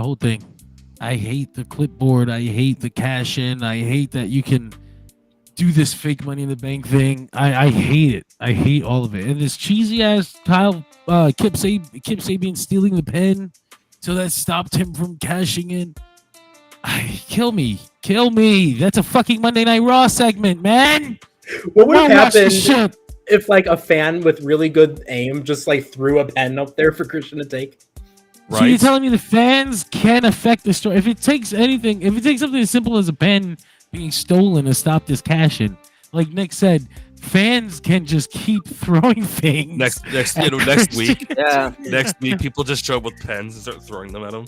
whole thing. I hate the clipboard. I hate the cash in. I hate that you can do this fake Money in the Bank thing. I hate it. I hate all of it. And this cheesy ass Kip Sabian stealing the pen. So that stopped him from cashing in. Kill me. That's a fucking Monday Night Raw segment, man. What would have happened if like a fan with really good aim just like threw a pen up there for Christian to take? Right. So you're telling me the fans can affect the story? If it takes something as simple as a pen being stolen to stop this cash in, like Nick said, fans can just keep throwing things. Next week, next week, people just show up with pens and start throwing them at them.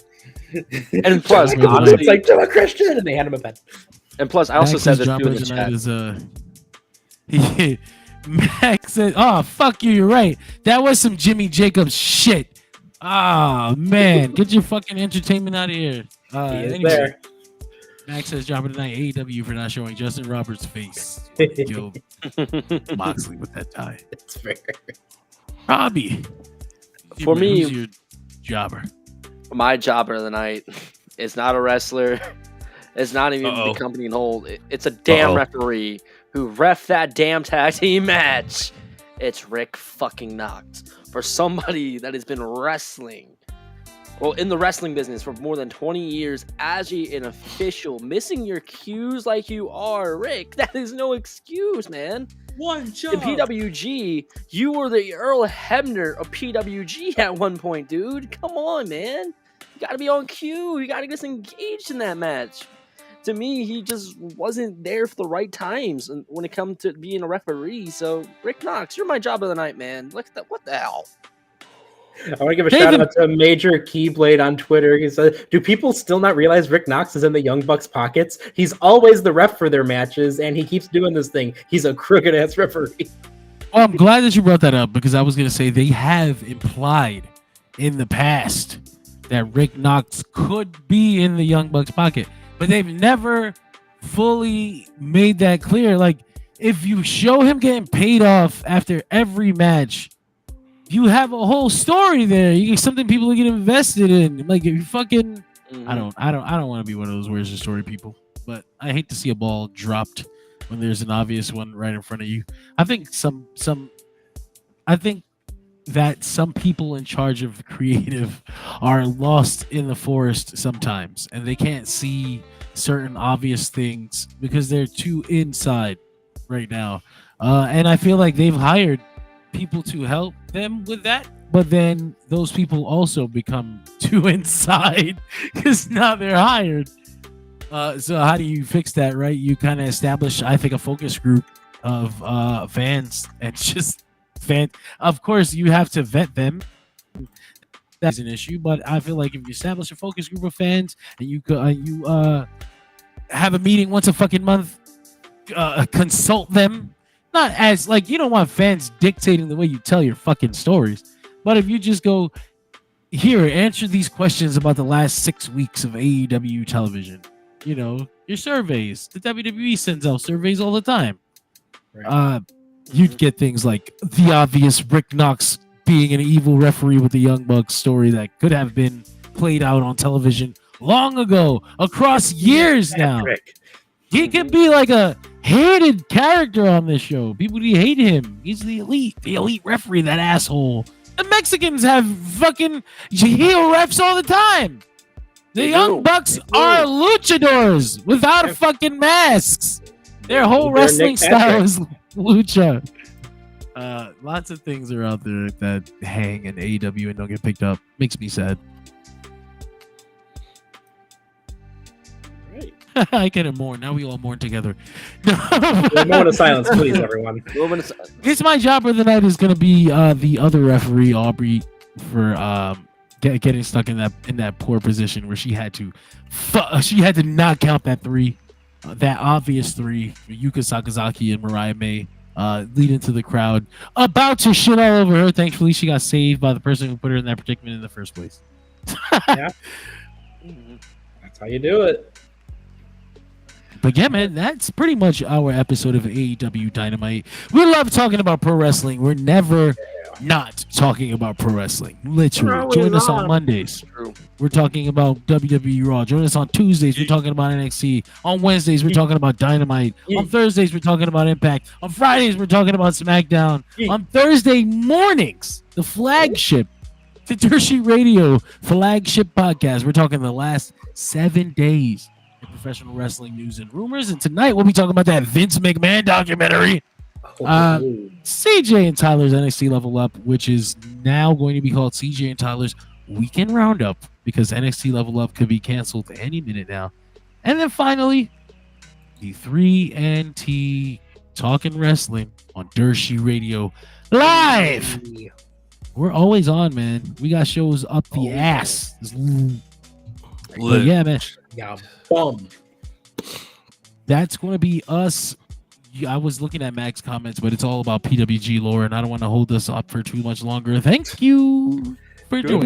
And plus, honestly, it's like to a Christian, and they hand him a pen. And plus, I also said this too in the chat. Max said, "Oh fuck you, you're right. That was some Jimmy Jacobs shit. Ah man, get your fucking entertainment out of here." Anyway. Max says, "Job of the Night, AEW for not showing Justin Roberts' face." Killed Moxley with that tie. That's fair. Robbie, for me, who's your jobber? My Jobber of the Night is not a wrestler. It's not even the company in whole. It's a damn referee who ref that damn tag team match. It's Rick fucking Knox. For somebody that has been wrestling. Well, in the wrestling business for more than 20 years as an official, missing your cues like you are, Rick, that is no excuse, man. One job. In PWG, you were the Earl Hebner of PWG at one point, dude. Come on, man. You got to be on cue. You got to get engaged in that match. To me, he just wasn't there for the right times when it comes to being a referee. So, Rick Knox, you're my Job of the Night, man. What the hell? I want to give a shout out to Major Keyblade on Twitter. He said, "Do people still not realize Rick Knox is in the Young Bucks' pockets? He's always the ref for their matches, and he keeps doing this thing. He's a crooked ass referee." Well, I'm glad that you brought that up because I was going to say they have implied in the past that Rick Knox could be in the Young Bucks' pocket, but they've never fully made that clear. Like, if you show him getting paid off after every match, you have a whole story there. You get something people get invested in. Like if you fucking, I don't want to be one of those where's the story people. But I hate to see a ball dropped when there's an obvious one right in front of you. I think that some people in charge of creative are lost in the forest sometimes, and they can't see certain obvious things because they're too inside right now. And I feel like they've hired people to help them with that, but then those people also become too inside because now they're hired. So how do you fix that, right? You kind of establish, I think, a focus group of fans and just fan. Of course, you have to vet them. That's an issue, but I feel like if you establish a focus group of fans and you have a meeting once a fucking month, consult them. Not as like you don't want fans dictating the way you tell your fucking stories, but if you just go here, answer these questions about the last 6 weeks of AEW television. You know, your surveys. The WWE sends out surveys all the time. Right. You'd get things like the obvious Rick Knox being an evil referee with the Young Bucks story that could have been played out on television long ago, across years now. He could be like a hated character on this show. People hate him. He's the elite referee, that asshole. The Mexicans have fucking heel refs all the time. The Young Bucks are luchadors without fucking masks. Their whole wrestling style is lucha. Lots of things are out there that hang in AEW and don't get picked up. Makes me sad. Right. I get it more. Now we all mourn together. A moment of silence, please, everyone. It's my job for the night is going to be the other referee, Aubrey, for getting stuck in that poor position where she had to not count that three, that obvious three, Yuka, Sakazaki, and Mariah May, lead into the crowd, about to shit all over her. Thankfully, she got saved by the person who put her in that predicament in the first place. Yeah, that's how you do it. But yeah, man, that's pretty much our episode of AEW Dynamite. We love talking about pro wrestling. We're never not talking about pro wrestling. Literally. Join us on Mondays. We're talking about WWE Raw. Join us on Tuesdays. We're talking about NXT. On Wednesdays, we're talking about Dynamite. On Thursdays, we're talking about Impact. On Fridays, we're talking about SmackDown. On Thursday mornings, the flagship, the Dirt Sheet Radio flagship podcast. We're talking the last 7 days in professional wrestling news and rumors. And tonight, we'll be talking about that Vince McMahon documentary. CJ and Tyler's NXT Level Up, which is now going to be called CJ and Tyler's Weekend Roundup because NXT Level Up could be canceled any minute now. And then finally, the 3NT Talking Wrestling on Dirt Sheet Radio live. We're always on, man. We got shows up the ass. But yeah, man. Yeah, bum. That's going to be us. I was looking at Mac's comments, but it's all about PWG lore, and I don't want to hold this up for too much longer. Thank you for doing it.